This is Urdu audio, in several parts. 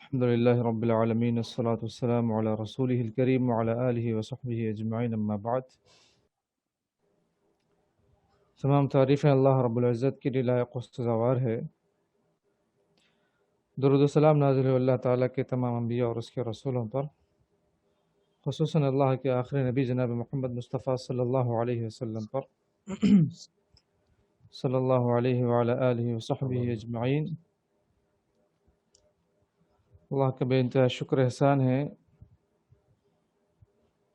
الحمد لله رب العالمين الصلاة والسلام على رسوله الكريم وعلى آله وصحبه أجمعين اما بعد. تمام تعریفیں اللہ رب العزت کی لائق و سزاوار ہے. درود و سلام نازل ہو اللہ تعالیٰ کے تمام انبیاء اور اس کے رسولوں پر، خصوصاً اللہ کے آخری نبی جناب محمد مصطفیٰ صلی اللہ علیہ وسلم پر صلی اللہ علیہ وعلى آلہ وصحبہ اجمعین. اللہ کا بے انتہا شکر احسان ہے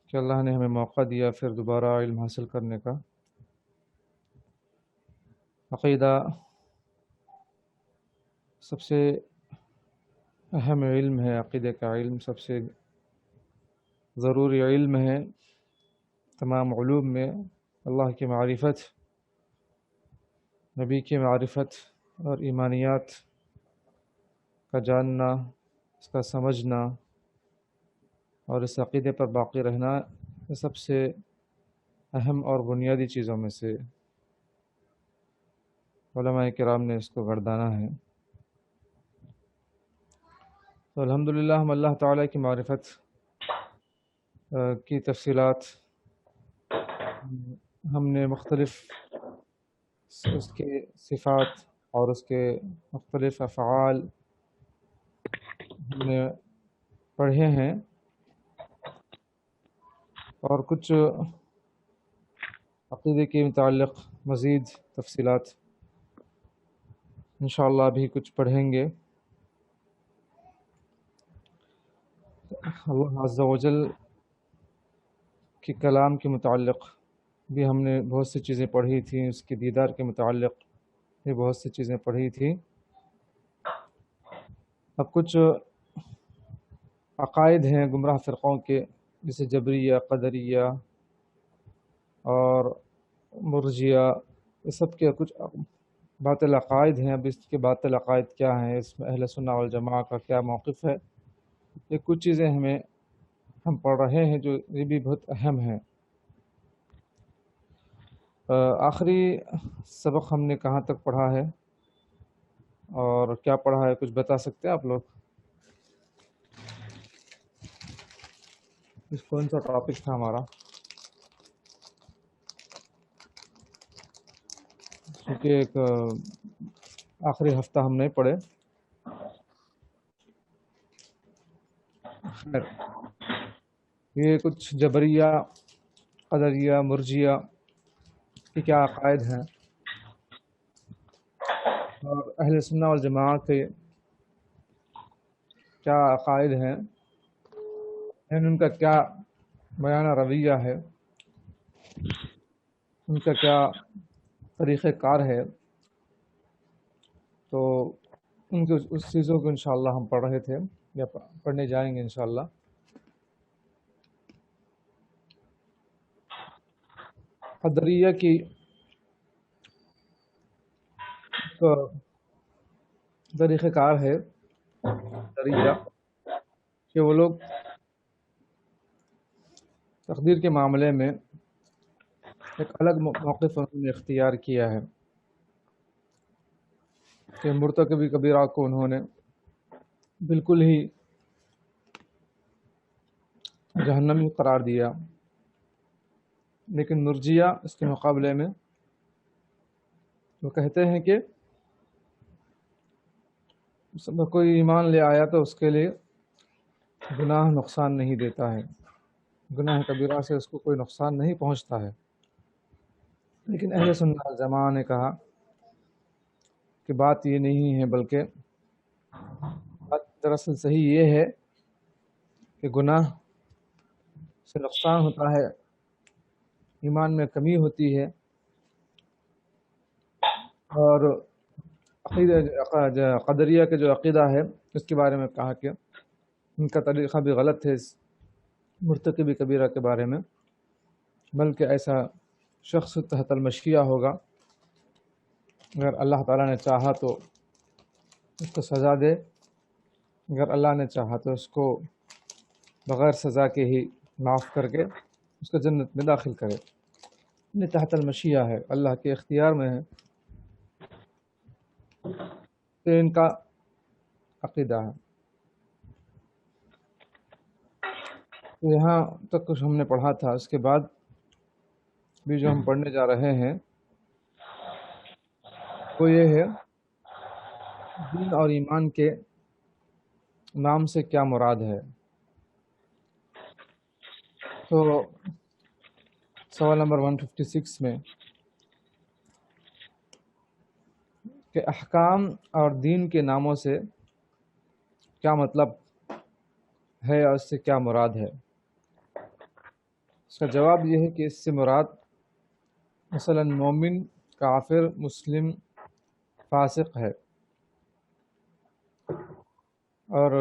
کہ اللہ نے ہمیں موقع دیا پھر دوبارہ علم حاصل کرنے کا. عقیدہ سب سے اہم علم ہے، عقیدہ کا علم سب سے ضروری علم ہے. تمام علوم میں اللہ کی معرفت، نبی کی معرفت اور ایمانیات کا جاننا، اس کا سمجھنا اور اس عقیدے پر باقی رہنا، یہ سب سے اہم اور بنیادی چیزوں میں سے علماء کرام نے اس کو گردانا ہے. تو الحمدللہ ہم اللہ تعالیٰ کی معرفت کی تفصیلات ہم نے مختلف اس کے صفات اور اس کے مختلف افعال ہم نے پڑھے ہیں، اور کچھ عقیدے کے متعلق مزید تفصیلات انشاءاللہ بھی کچھ پڑھیں گے. اللہ عز و جل کے کلام کے متعلق بھی ہم نے بہت سی چیزیں پڑھی تھیں، اس کے دیدار کے متعلق بھی بہت سی چیزیں پڑھی تھیں. اب کچھ عقائد ہیں گمراہ فرقوں کے، جیسے جبریہ، قدریہ اور مرجیہ، اس سب کے کچھ باطل عقائد ہیں. اب اس کے باطل عقائد کیا ہیں، اس میں اہل سنہ والجماعہ کا کیا موقف ہے، یہ کچھ چیزیں ہم پڑھ رہے ہیں جو یہ بھی بہت اہم ہیں. آخری سبق ہم نے کہاں تک پڑھا ہے اور کیا پڑھا ہے، کچھ بتا سکتے ہیں آپ لوگ؟ اس کون سا ٹاپک تھا ہمارا؟ کیونکہ ایک آخری ہفتہ ہم نہیں پڑھے. خیر، یہ کچھ جبریہ، قدریہ، مرجیہ کے کیا عقائد ہیں اور اہل سنہ والجماعہ کے کیا عقائد ہیں، ان کا کیا بیانہ رویہ ہے، ان کا کیا طریقہ کار ہے. تو ان کے اس چیزوں کو انشاءاللہ ہم پڑھ رہے تھے یا پڑھنے جائیں گے انشاءاللہ. قدریہ کی طریقہ کار ہے قدریہ کہ وہ لوگ تقدیر کے معاملے میں ایک الگ موقف انہوں نے اختیار کیا ہے کہ مرتکب کبیرہ کو انہوں نے بالکل ہی جہنمی قرار دیا، لیکن مرجیہ اس کے مقابلے میں وہ کہتے ہیں کہ کوئی ایمان لے آیا تو اس کے لیے گناہ نقصان نہیں دیتا ہے، گناہ کبیرہ سے اس کو کوئی نقصان نہیں پہنچتا ہے. لیکن اہل سنت والجماعہ نے کہا کہ بات یہ نہیں ہے، بلکہ بات دراصل صحیح یہ ہے کہ گناہ سے نقصان ہوتا ہے، ایمان میں کمی ہوتی ہے، اور قدریہ کے جو عقیدہ ہے اس کے بارے میں کہا کہ ان کا طریقہ بھی غلط ہے اس مرتکب کبیرہ کے بارے میں، بلکہ ایسا شخص تحت المشیہ ہوگا، اگر اللہ تعالیٰ نے چاہا تو اس کو سزا دے، اگر اللہ نے چاہا تو اس کو بغیر سزا کے ہی معاف کر کے اس کو جنت میں داخل کرے. یہ تحت المشیہ ہے، اللہ کے اختیار میں ہے. تو ان کا عقیدہ ہے. تو یہاں تک کچھ ہم نے پڑھا تھا، اس کے بعد بھی جو ہم پڑھنے جا رہے ہیں وہ یہ ہے دین اور ایمان کے نام سے کیا مراد ہے۔ تو سوال نمبر 156 میں کہ احکام اور دین کے ناموں سے کیا مطلب ہے اور اس سے کیا مراد ہے۔ اس کا جواب یہ ہے کہ اس سے مراد مثلا مومن، کافر، مسلم، فاسق ہے، اور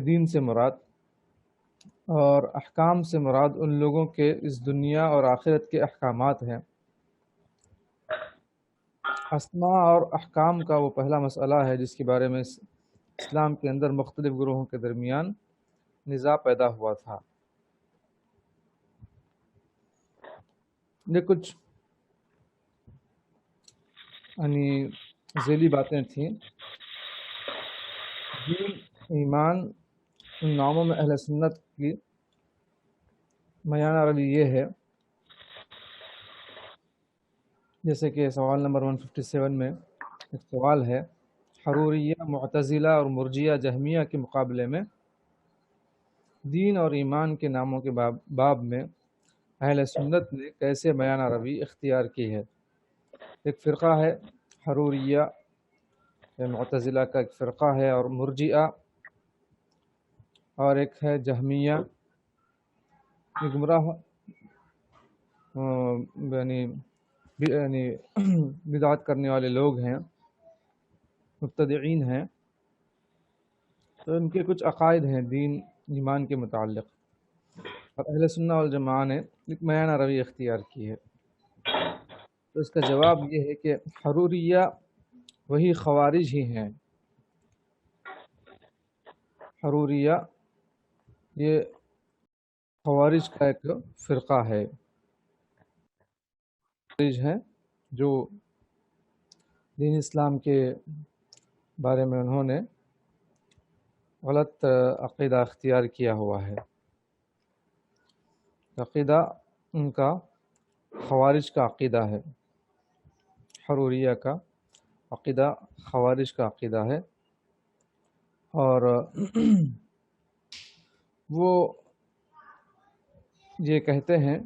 دین سے مراد اور احکام سے مراد ان لوگوں کے اس دنیا اور آخرت کے احکامات ہیں۔ اسماء اور احکام کا وہ پہلا مسئلہ ہے جس کے بارے میں اسلام کے اندر مختلف گروہوں کے درمیان نزاع پیدا ہوا تھا۔ یہ کچھ یعنی ذیلی باتیں تھیں۔ دین، ایمان، ان ناموں میں اہل سنت کی میانہ روی یہ ہے، جیسے کہ سوال نمبر 157 میں ایک سوال ہے، حروریہ، معتزلہ اور مرجیہ جہمیہ کے مقابلے میں دین اور ایمان کے ناموں کے باب میں اہل سنت نے کیسے میانہ روی اختیار کی ہے۔ ایک فرقہ ہے حروریہ، معتزلہ کا ایک فرقہ ہے، اور مرجئہ، اور ایک ہے جہمیہ۔ یہ گمراہ یعنی بدعت کرنے والے لوگ ہیں، مبتدعین ہیں۔ تو ان کے کچھ عقائد ہیں دین ایمان کے متعلق، اور اہل سنہ والجماعہ نے ایک میانہ روی اختیار کی ہے۔ تو اس کا جواب یہ ہے کہ حروریہ وہی خوارج ہی ہیں۔ حروریہ یہ خوارج کا ایک فرقہ ہے، خوارج ہیں جو دین اسلام کے بارے میں انہوں نے غلط عقیدہ اختیار کیا ہوا ہے۔ عقیدہ ان کا خوارج کا عقیدہ ہے، حروریہ کا عقیدہ خوارج کا عقیدہ ہے، اور وہ یہ کہتے ہیں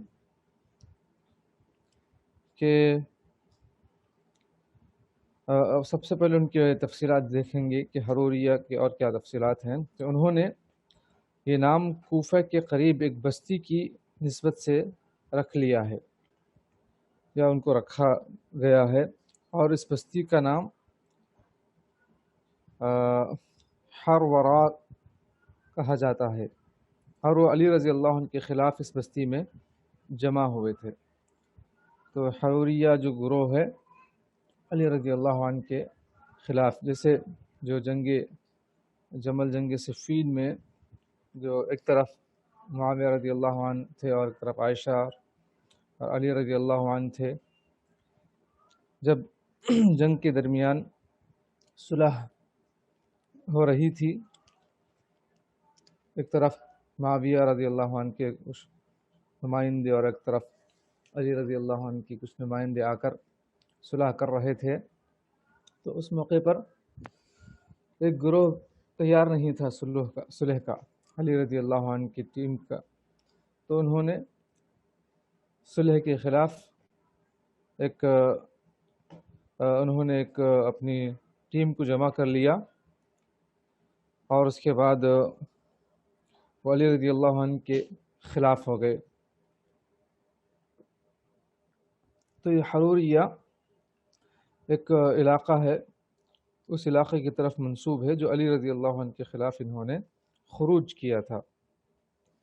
کہ سب سے پہلے ان کے تفصیلات دیکھیں گے کہ حروریہ کی اور کیا تفصیلات ہیں۔ تو انہوں نے یہ نام کوفہ کے قریب ایک بستی کی نسبت سے رکھ لیا ہے، یا ان کو رکھا گیا ہے، اور اس بستی کا نام حرورا کہا جاتا ہے، اور وہ علی رضی اللہ عنہ کے خلاف اس بستی میں جمع ہوئے تھے۔ تو حروریہ جو گروہ ہے علی رضی اللہ عنہ کے خلاف، جیسے جو جنگ صفین میں جو ایک طرف معاویہ رضی اللہ عنہ تھے اور ایک طرف عائشہ اور علی رضی اللہ عنہ تھے، جب جنگ کے درمیان صلح ہو رہی تھی، ایک طرف معاویہ رضی اللہ عنہ کے کچھ نمائندے اور ایک طرف علی رضی اللہ عنہ کی کچھ نمائندے آ کر صلح کر رہے تھے، تو اس موقع پر ایک گروہ تیار نہیں تھا صلح کا، علی رضی اللہ عنہ کی ٹیم کا۔ تو انہوں نے صلح کے خلاف انہوں نے اپنی ٹیم کو جمع کر لیا، اور اس کے بعد وہ علی رضی اللہ عنہ کے خلاف ہو گئے۔ تو یہ حروریہ ایک علاقہ ہے، اس علاقے کی طرف منسوب ہے جو علی رضی اللہ عنہ کے خلاف انہوں نے خروج کیا تھا۔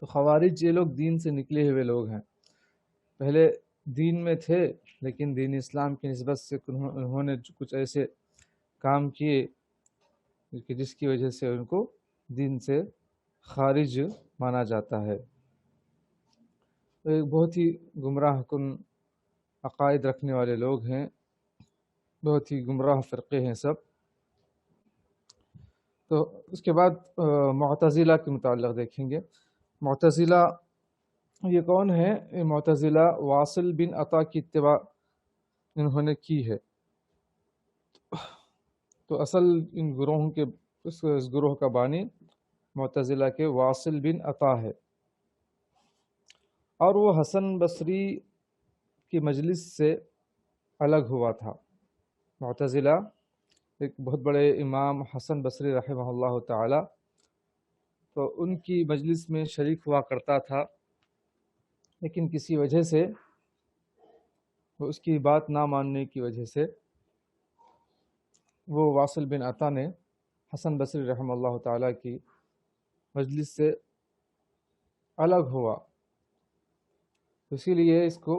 تو خوارج یہ لوگ دین سے نکلے ہوئے لوگ ہیں، پہلے دین میں تھے لیکن دین اسلام کی نسبت سے انہوں نے کچھ ایسے کام کیے کہ جس کی وجہ سے ان کو دین سے خارج مانا جاتا ہے۔ تو ایک بہت ہی گمراہ کن عقائد رکھنے والے لوگ ہیں، بہت ہی گمراہ فرقے ہیں سب۔ تو اس کے بعد معتزلہ کے متعلق دیکھیں گے۔ معتزلہ یہ کون ہے؟ معتزلہ واصل بن عطا کی اتباع انہوں نے کی ہے۔ تو اصل ان گروہوں کے اس گروہ کا بانی معتزلہ کے واصل بن عطا ہے، اور وہ حسن بصری کی مجلس سے الگ ہوا تھا۔ معتزلہ ایک بہت بڑے امام حسن بصری رحمہ اللہ تعالی، تو ان کی مجلس میں شریک ہوا کرتا تھا، لیکن کسی وجہ سے وہ اس کی بات نہ ماننے کی وجہ سے وہ واصل بن عطا نے حسن بصری رحمہ اللہ تعالی کی مجلس سے الگ ہوا، اسی لیے اس کو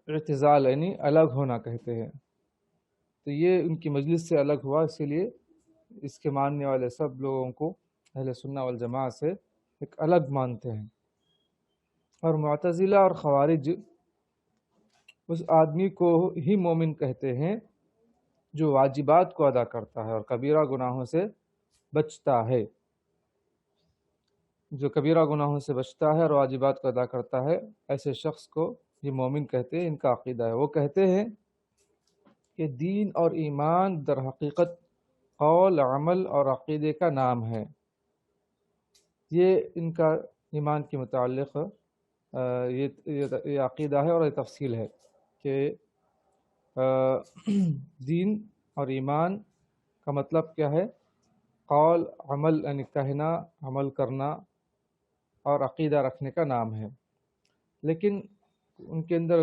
اعتزال یعنی الگ ہونا کہتے ہیں۔ تو یہ ان کی مجلس سے الگ ہوا، اسی لیے اس کے ماننے والے سب لوگوں کو اہل سنہ والجماعہ سے ایک الگ مانتے ہیں۔ اور معتزلہ اور خوارج اس آدمی کو ہی مومن کہتے ہیں جو واجبات کو ادا کرتا ہے اور کبیرہ گناہوں سے بچتا ہے۔ جو کبیرہ گناہوں سے بچتا ہے اور واجبات کو ادا کرتا ہے، ایسے شخص کو یہ مومن کہتے ہیں۔ ان کا عقیدہ ہے، وہ کہتے ہیں کہ دین اور ایمان در حقیقت قول، عمل اور عقیدے کا نام ہے۔ یہ ان کا ایمان کے متعلق یہ عقیدہ ہے اور یہ تفصیل ہے کہ دین اور ایمان کا مطلب کیا ہے؟ قول، عمل یعنی کہنا، عمل کرنا اور عقیدہ رکھنے کا نام ہے۔ لیکن ان کے اندر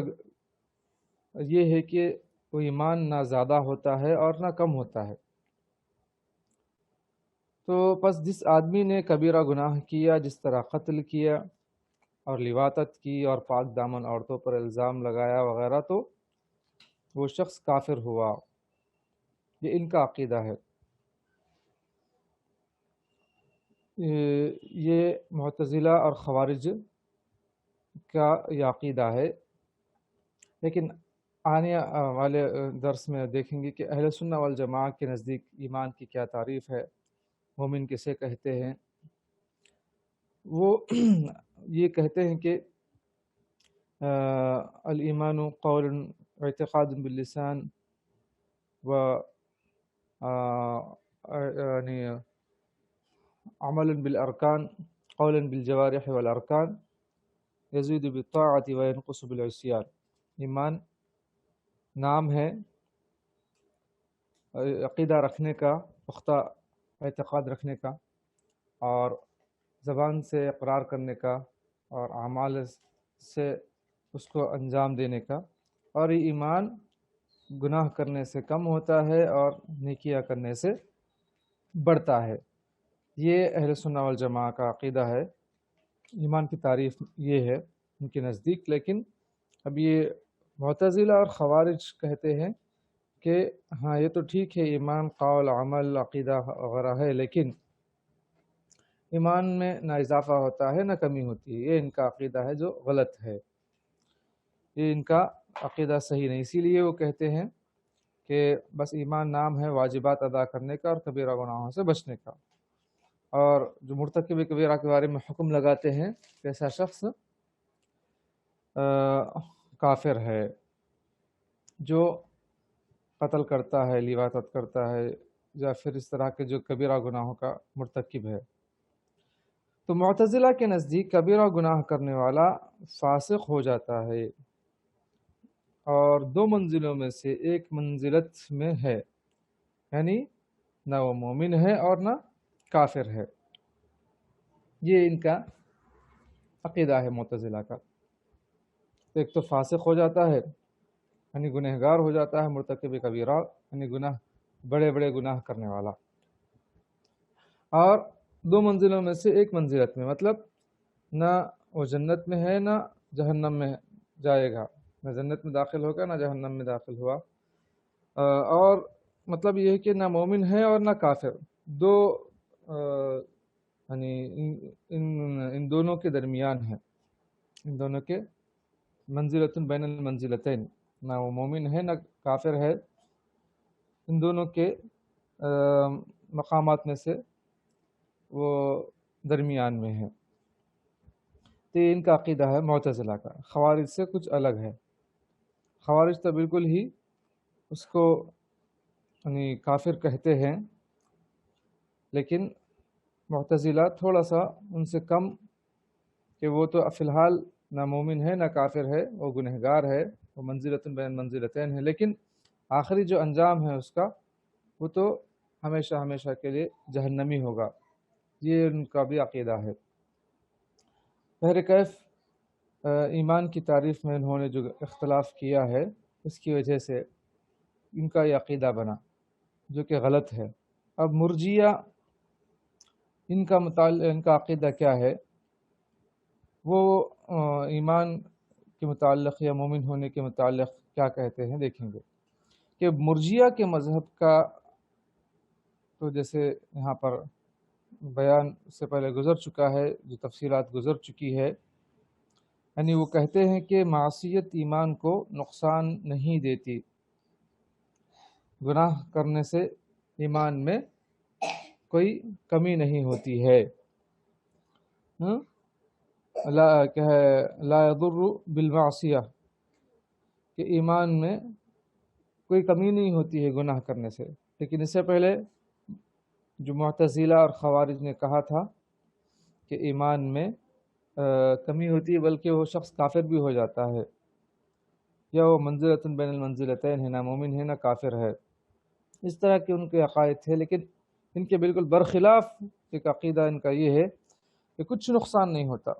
یہ ہے کہ وہ ایمان نہ زیادہ ہوتا ہے اور نہ کم ہوتا ہے۔ تو پس جس آدمی نے کبیرہ گناہ کیا، جس طرح قتل کیا اور لواطت کی اور پاک دامن عورتوں پر الزام لگایا وغیرہ، تو وہ شخص کافر ہوا۔ یہ ان کا عقیدہ ہے۔ یہ معتزلہ اور خوارج کا یہ عقیدہ ہے۔ لیکن آنے والے درس میں دیکھیں گے کہ اہل سنہ والجماعہ کے نزدیک ایمان کی کیا تعریف ہے، مومن کسے کہتے ہیں۔ وہ یہ کہتے ہیں کہ الایمان قول اعتقاد باللسان و یعنی عمل بالارکان قول بالجوارح والارکان یزید بالطاعت و ینقص بالعصیان۔ ایمان نام ہے، عقیدہ رکھنے کا، پختہ اعتقاد رکھنے کا، اور زبان سے اقرار کرنے کا، اور اعمال سے اس کو انجام دینے کا، اور یہ ایمان گناہ کرنے سے کم ہوتا ہے اور نیکیاں کرنے سے بڑھتا ہے۔ یہ اہل سنہ والجماعہ کا عقیدہ ہے۔ ایمان کی تعریف یہ ہے ان کے نزدیک۔ لیکن اب یہ معتزلہ اور خوارج کہتے ہیں کہ ہاں یہ تو ٹھیک ہے، ایمان قول، عمل، عقیدہ وغیرہ ہے، لیکن ایمان میں نہ اضافہ ہوتا ہے نہ کمی ہوتی ہے۔ یہ ان کا عقیدہ ہے جو غلط ہے، یہ ان کا عقیدہ صحیح نہیں۔ اسی لیے وہ کہتے ہیں کہ بس ایمان نام ہے واجبات ادا کرنے کا اور کبیرہ گناہوں سے بچنے کا۔ اور جو مرتکب کبیرہ کے بارے میں حکم لگاتے ہیں کہ ایسا شخص کافر ہے، جو قتل کرتا ہے، لواطت کرتا ہے، یا پھر اس طرح کے جو کبیرہ گناہوں کا مرتکب ہے۔ تو معتزلہ کے نزدیک کبیرہ گناہ کرنے والا فاسق ہو جاتا ہے، اور دو منزلوں میں سے ایک منزلت میں ہے، یعنی نہ وہ مومن ہے اور نہ کافر ہے۔ یہ ان کا عقیدہ ہے معتزلہ کا۔ ایک تو فاسق ہو جاتا ہے یعنی گنہگار ہو جاتا ہے، مرتکب کبیرہ یعنی گناہ، بڑے بڑے گناہ کرنے والا، اور دو منزلوں میں سے ایک منزلت میں، مطلب نہ وہ جنت میں ہے نہ جہنم میں جائے گا، نہ جنت میں داخل ہوگا نہ جہنم میں داخل ہوا، اور مطلب یہ ہے کہ نہ مومن ہے اور نہ کافر، دو یعنی ان دونوں کے درمیان ہے، ان دونوں کے منزلۃ بین المنزلتین، نہ وہ مومن ہے نہ کافر ہے، ان دونوں کے مقامات میں سے وہ درمیان میں ہے۔ تو یہ ان کا عقیدہ ہے معتزلہ کا، خوارج سے کچھ الگ ہے۔ خوارج تو بالکل ہی اس کو یعنی کافر کہتے ہیں، لیکن معتزلہ تھوڑا سا ان سے کم، کہ وہ تو فی الحال نہ مومن ہے نہ کافر ہے، وہ گنہگار ہے، وہ منزلۃ بین منزلتین ہے، لیکن آخری جو انجام ہے اس کا وہ تو ہمیشہ ہمیشہ کے لیے جہنمی ہوگا۔ یہ ان کا بھی عقیدہ ہے۔ بہر کیف ایمان کی تعریف میں انہوں نے جو اختلاف کیا ہے اس کی وجہ سے ان کا یہ عقیدہ بنا، جو کہ غلط ہے۔ اب مرجیہ ان کا عقیدہ کیا ہے؟ وہ ایمان کے متعلق یا مومن ہونے کے متعلق کیا کہتے ہیں دیکھیں گے کہ مرجیہ کے مذہب کا تو جیسے یہاں پر بیان سے پہلے گزر چکا ہے، جو تفصیلات گزر چکی ہے، یعنی وہ کہتے ہیں کہ معصیت ایمان کو نقصان نہیں دیتی، گناہ کرنے سے ایمان میں کوئی کمی نہیں ہوتی ہے۔ لا يضر بالمعصیہ، کہ ایمان میں کوئی کمی نہیں ہوتی ہے گناہ کرنے سے۔ لیکن اس سے پہلے جو معتزلہ اور خوارج نے کہا تھا کہ ایمان میں کمی ہوتی ہے، بلکہ وہ شخص کافر بھی ہو جاتا ہے، یا وہ منزلۃ بین المنزلتین ہے، نہ مومن ہے نہ کافر ہے۔ اس طرح کے ان کے عقائد تھے، لیکن ان کے بالکل برخلاف ایک عقیدہ ان کا یہ ہے کہ کچھ نقصان نہیں ہوتا،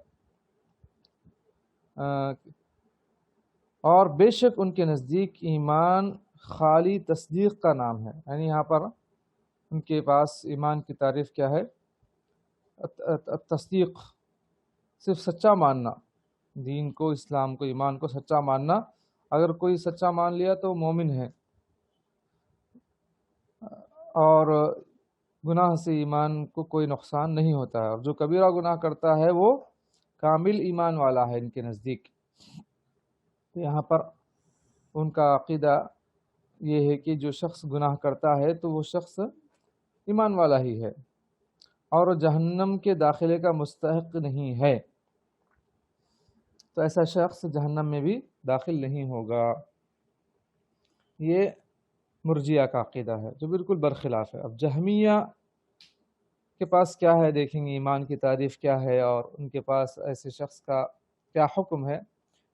اور بے شک ان کے نزدیک ایمان خالی تصدیق کا نام ہے۔ یعنی یہاں پر ان کے پاس ایمان کی تعریف کیا ہے؟ تصدیق، صرف سچا ماننا، دین کو، اسلام کو، ایمان کو سچا ماننا۔ اگر کوئی سچا مان لیا تو مومن ہے، اور گناہ سے ایمان کو کوئی نقصان نہیں ہوتا ہے، اور جو کبیرہ گناہ کرتا ہے وہ کامل ایمان والا ہے ان کے نزدیک۔ تو یہاں پر ان کا عقیدہ یہ ہے کہ جو شخص گناہ کرتا ہے تو وہ شخص ایمان والا ہی ہے، اور وہ جہنم کے داخلے کا مستحق نہیں ہے، تو ایسا شخص جہنم میں بھی داخل نہیں ہوگا۔ یہ مرجیہ کا عقیدہ ہے جو بالکل برخلاف ہے۔ اب جہمیہ کے پاس کیا ہے دیکھیں گے، ایمان کی تعریف کیا ہے اور ان کے پاس ایسے شخص کا کیا حکم ہے۔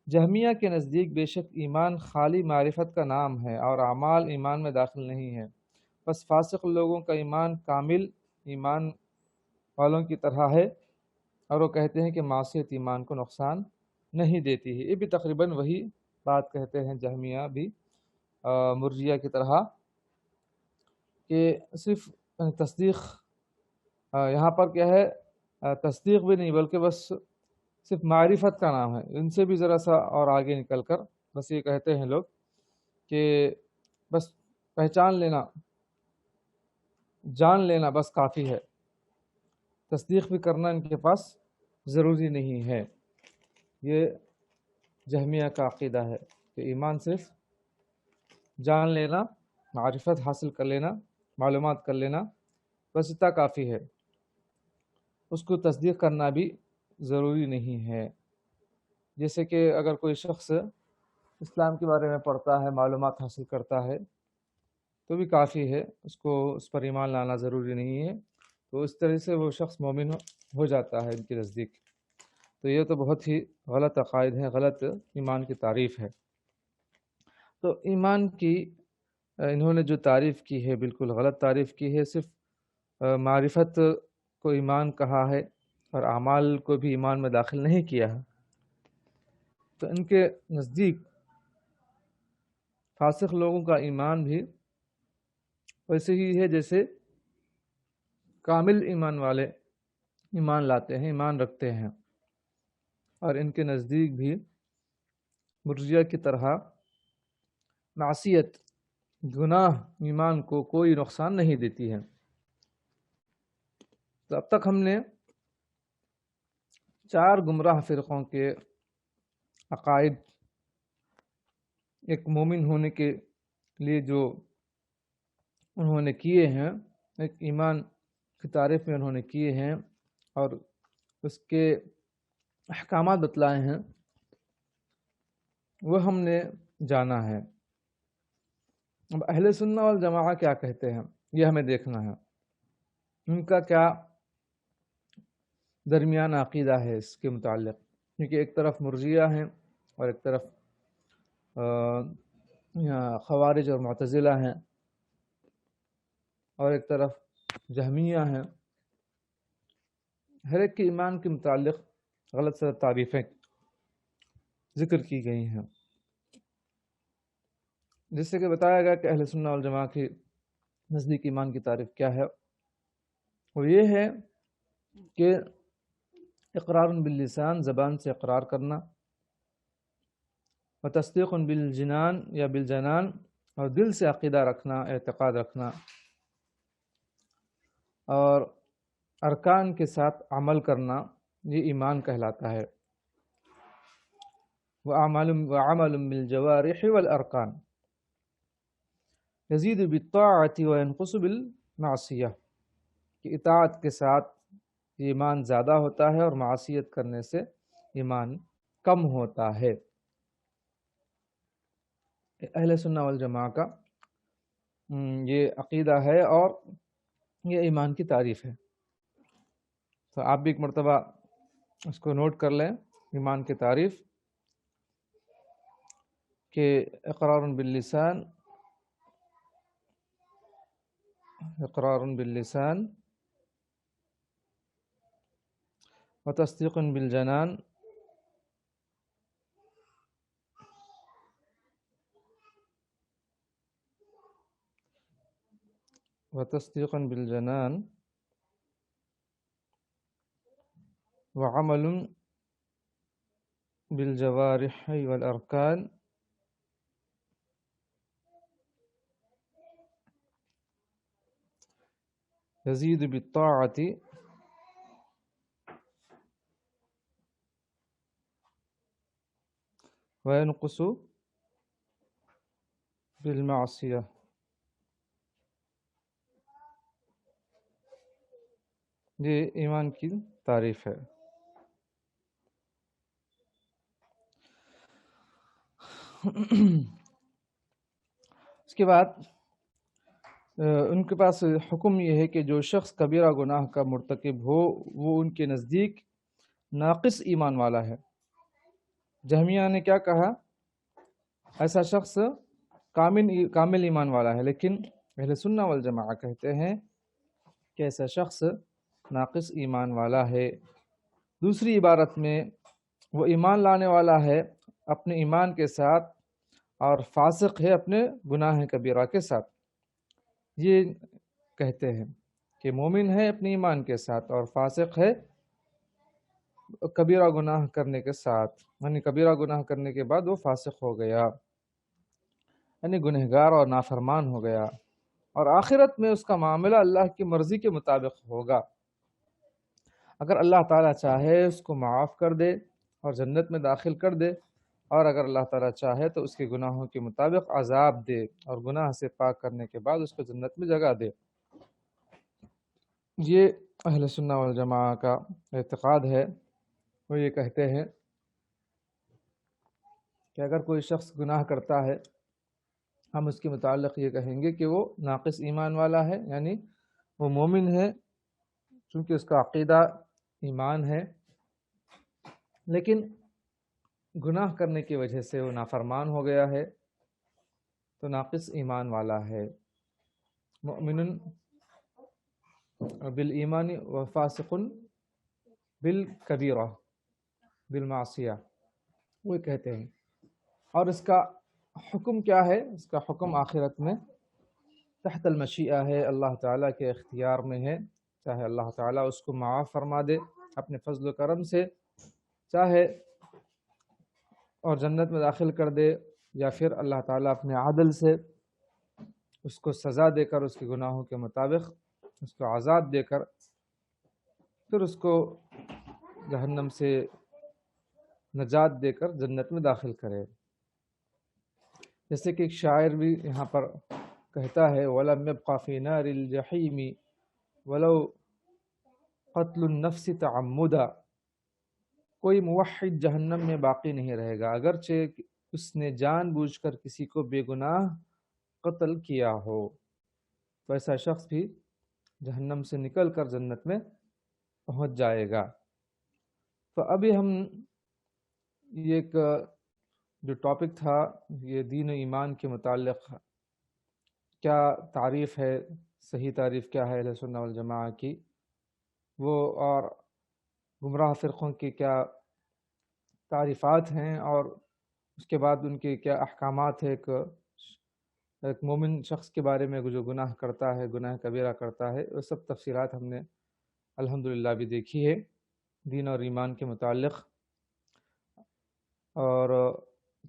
جہمیہ کے نزدیک بے شک ایمان خالی معرفت کا نام ہے اور اعمال ایمان میں داخل نہیں ہے، بس فاسق لوگوں کا ایمان کامل ایمان والوں کی طرح ہے، اور وہ کہتے ہیں کہ معصیت ایمان کو نقصان نہیں دیتی ہے۔ یہ بھی تقریباً وہی بات کہتے ہیں جہمیہ بھی مرجیہ کی طرح، کہ صرف تصدیق، یہاں پر کیا ہے، تصدیق بھی نہیں بلکہ بس صرف معرفت کا نام ہے۔ ان سے بھی ذرا سا اور آگے نکل کر بس یہ کہتے ہیں لوگ کہ بس پہچان لینا، جان لینا بس کافی ہے، تصدیق بھی کرنا ان کے پاس ضروری نہیں ہے۔ یہ جہمیہ کا عقیدہ ہے کہ ایمان صرف جان لینا، معرفت حاصل کر لینا، معلومات کر لینا، بس اتنا کافی ہے، اس کو تصدیق کرنا بھی ضروری نہیں ہے۔ جیسے کہ اگر کوئی شخص اسلام کے بارے میں پڑھتا ہے، معلومات حاصل کرتا ہے تو بھی کافی ہے، اس کو اس پر ایمان لانا ضروری نہیں ہے، تو اس طرح سے وہ شخص مومن ہو جاتا ہے ان کے نزدیک۔ تو یہ تو بہت ہی غلط عقائد ہے، غلط ایمان کی تعریف ہے۔ تو ایمان کی انہوں نے جو تعریف کی ہے بالکل غلط تعریف کی ہے، صرف معرفت کو ایمان کہا ہے اور اعمال کو بھی ایمان میں داخل نہیں کیا ہے۔ تو ان کے نزدیک فاسق لوگوں کا ایمان بھی ویسے ہی ہے جیسے کامل ایمان والے ایمان لاتے ہیں، ایمان رکھتے ہیں، اور ان کے نزدیک بھی مرجیہ کی طرح معصیت، گناہ ایمان کو کوئی نقصان نہیں دیتی ہے۔ تو اب تک ہم نے 4 گمراہ فرقوں کے عقائد ایک مومن ہونے کے لیے جو انہوں نے کیے ہیں، ایک ایمان کی تعریف میں انہوں نے کیے ہیں، اور اس کے احکامات بتلائے ہیں وہ ہم نے جانا ہے. اب اہل سنہ والجماعہ کیا کہتے ہیں یہ ہمیں دیکھنا ہے، ان کا کیا درمیان عقیدہ ہے اس کے متعلق، کیونکہ ایک طرف مرجیہ ہیں اور ایک طرف خوارج اور معتزلہ ہیں اور ایک طرف جہمیہ ہیں. ہر ایک کے ایمان کے متعلق غلط سلط تعریفیں ذکر کی گئی ہیں، جس سے کہ بتایا گیا کہ اہل سنہ والجماعہ کی نزدیک ایمان کی تعریف کیا ہے. وہ یہ ہے کہ اقرار باللسان، زبان سے اقرار کرنا، و تصدیق بالجنان یا بالجنان، اور دل سے عقیدہ رکھنا، اعتقاد رکھنا، اور ارکان کے ساتھ عمل کرنا، یہ ایمان کہلاتا ہے. وعمل بالجوارح والارکان یزید بالطاعت وینقص بالمعصیہ، کہ اطاعت کے ساتھ ایمان زیادہ ہوتا ہے اور معصیت کرنے سے ایمان کم ہوتا ہے. اہل سنہ والجماعہ کا یہ عقیدہ ہے اور یہ ایمان کی تعریف ہے. تو آپ بھی ایک مرتبہ اس کو نوٹ کر لیں، ایمان کی تعریف کہ اقرار باللسان، و تصدیق بالجنان، وعمل بالجوارح والارکان یزید بالطاعت وینقص بالمعصیہ. یہ ایمان کی تعریف ہے. اس کے بعد ان کے پاس حکم یہ ہے کہ جو شخص کبیرہ گناہ کا مرتکب ہو وہ ان کے نزدیک ناقص ایمان والا ہے. جہمیہ نے کیا کہا؟ ایسا شخص کامل ایمان والا ہے، لیکن اہل سنہ والجماعہ کہتے ہیں کہ ایسا شخص ناقص ایمان والا ہے. دوسری عبارت میں وہ ایمان لانے والا ہے اپنے ایمان کے ساتھ اور فاسق ہے اپنے گناہ کبیرہ کے ساتھ. یہ کہتے ہیں کہ مومن ہے اپنے ایمان کے ساتھ اور فاسق ہے کبیرہ گناہ کرنے کے ساتھ، یعنی کبیرہ گناہ کرنے کے بعد وہ فاسق ہو گیا، یعنی گنہگار اور نافرمان ہو گیا، اور آخرت میں اس کا معاملہ اللہ کی مرضی کے مطابق ہوگا. اگر اللہ تعالیٰ چاہے اس کو معاف کر دے اور جنت میں داخل کر دے، اور اگر اللہ تعالیٰ چاہے تو اس کے گناہوں کے مطابق عذاب دے اور گناہ سے پاک کرنے کے بعد اس کو جنت میں جگہ دے. یہ اہل سنہ والجماعہ کا اعتقاد ہے. وہ یہ کہتے ہیں کہ اگر کوئی شخص گناہ کرتا ہے ہم اس کے متعلق یہ کہیں گے کہ وہ ناقص ایمان والا ہے، یعنی وہ مومن ہے چونکہ اس کا عقیدہ ایمان ہے، لیکن گناہ کرنے کی وجہ سے وہ نافرمان ہو گیا ہے تو ناقص ایمان والا ہے. مؤمن بالایمان و فاسق بالکبیرہ بالمعصیہ، وہ کہتے ہیں. اور اس کا حکم کیا ہے؟ اس کا حکم آخرت میں تحت المشیئہ ہے، اللہ تعالیٰ کے اختیار میں ہے. چاہے اللہ تعالیٰ اس کو معاف فرما دے اپنے فضل و کرم سے، چاہے اور جنت میں داخل کر دے، یا پھر اللہ تعالیٰ اپنے عدل سے اس کو سزا دے کر اس کے گناہوں کے مطابق اس کو عذاب دے کر پھر اس کو جہنم سے نجات دے کر جنت میں داخل کرے. جیسے کہ ایک شاعر بھی یہاں پر کہتا ہے وَلَمْ يَبْقَ فِي نَارِ الْجَحِيمِ وَلَوْ قَتْلُ النَّفْسِ تَعَمُّدًا، کوئی موحد جہنم میں باقی نہیں رہے گا اگرچہ اس نے جان بوجھ کر کسی کو بے گناہ قتل کیا ہو، تو ایسا شخص بھی جہنم سے نکل کر جنت میں پہنچ جائے گا۔ تو ابھی ہم یہ ایک جو ٹاپک تھا، یہ دین و ایمان کے متعلق کیا تعریف ہے، صحیح تعریف کیا ہے اہل سنہ والجماعہ کی، وہ اور گمراہ فرقوں کی کیا تعریفات ہیں، اور اس کے بعد ان کے کیا احکامات ہیں ایک مومن شخص کے بارے میں جو گناہ کرتا ہے، گناہ کبیرہ کرتا ہے، وہ سب تفصیلات ہم نے الحمدللہ بھی دیکھی ہے دین اور ایمان کے متعلق، اور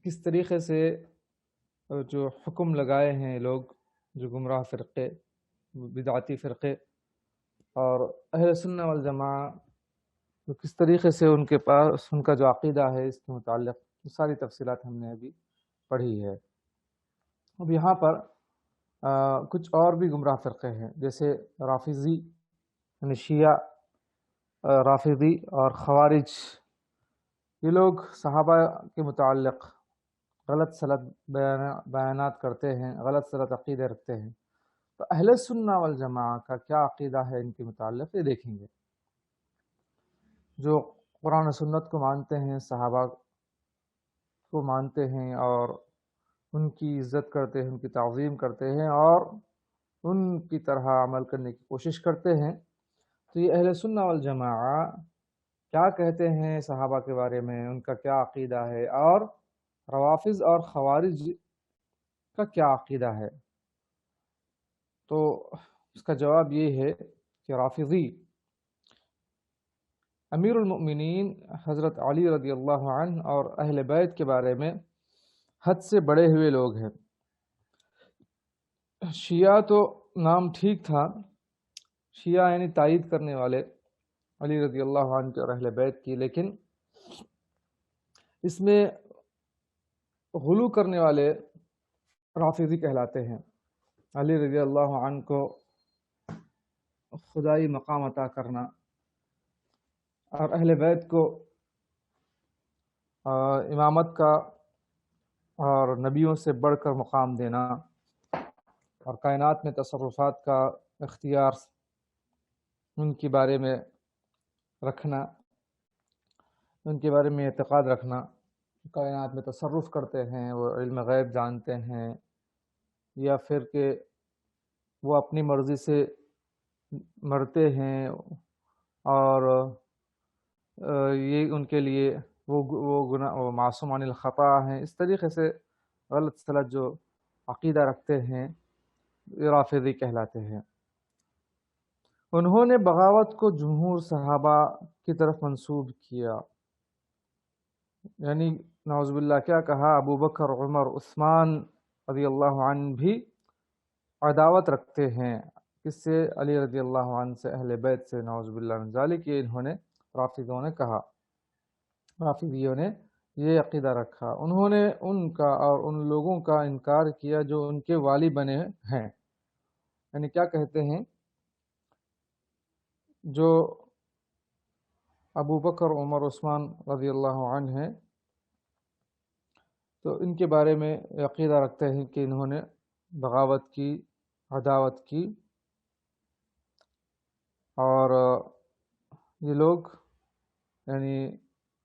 کس طریقے سے جو حکم لگائے ہیں لوگ، جو گمراہ فرقے، بدعتی فرقے اور اہل سنہ والجماعہ، تو کس طریقے سے ان کے پاس ان کا جو عقیدہ ہے اس کے متعلق، وہ ساری تفصیلات ہم نے ابھی پڑھی ہے۔ اب یہاں پر کچھ اور بھی گمراہ فرقے ہیں، جیسے رافضی، یعنی شیعہ رافضی اور خوارج، یہ لوگ صحابہ کے متعلق غلط سلط بیانات کرتے ہیں، غلط سلط عقیدے رکھتے ہیں۔ تو اہل سنہ والجماعہ کا کیا عقیدہ ہے ان کے متعلق، یہ دیکھیں گے۔ جو قرآن و سنت کو مانتے ہیں، صحابہ کو مانتے ہیں اور ان کی عزت کرتے ہیں، ان کی تعظیم کرتے ہیں اور ان کی طرح عمل کرنے کی کوشش کرتے ہیں، تو یہ اہل سنہ والجماعہ کیا کہتے ہیں صحابہ کے بارے میں، ان کا کیا عقیدہ ہے، اور روافض اور خوارج کا کیا عقیدہ ہے؟ تو اس کا جواب یہ ہے کہ رافضی امیر المؤمنین حضرت علی رضی اللہ عنہ اور اہل بیت کے بارے میں حد سے بڑے ہوئے لوگ ہیں۔ شیعہ تو نام ٹھیک تھا، شیعہ یعنی تائید کرنے والے علی رضی اللہ عنہ کے اور اہل بیت کی، لیکن اس میں غلو کرنے والے رافضی کہلاتے ہیں۔ علی رضی اللہ عنہ کو خدائی مقام عطا کرنا اور اہل بیت کو امامت کا اور نبیوں سے بڑھ کر مقام دینا اور کائنات میں تصرفات کا اختیار ان کے بارے میں رکھنا، ان کے بارے میں اعتقاد رکھنا، کائنات میں تصرف کرتے ہیں، وہ علم غیب جانتے ہیں، یا پھر کہ وہ اپنی مرضی سے مرتے ہیں اور یہ ان کے لیے وہ معصوم عن الخطا ہیں، اس طریقے سے غلط سلط جو عقیدہ رکھتے ہیں، یہ رافضی کہلاتے ہیں۔ انہوں نے بغاوت کو جمہور صحابہ کی طرف منسوب کیا، یعنی نعوذ باللہ کیا کہا، ابو بکر، عمر، عثمان رضی اللہ عنہ بھی عداوت رکھتے ہیں، کس سے؟ علی رضی اللہ عنہ سے، اہل بیت سے، نعوذ باللہ من ذالک، یہ انہوں نے رافضیوں نے کہا، رافضیوں نے یہ عقیدہ رکھا۔ انہوں نے ان کا اور ان لوگوں کا انکار کیا جو ان کے والی بنے ہیں، یعنی کیا کہتے ہیں، جو ابو بکر، عمر، عثمان رضی اللہ عنہ ہیں، تو ان کے بارے میں عقیدہ رکھتے ہیں کہ انہوں نے بغاوت کی، عداوت کی، اور یہ لوگ یعنی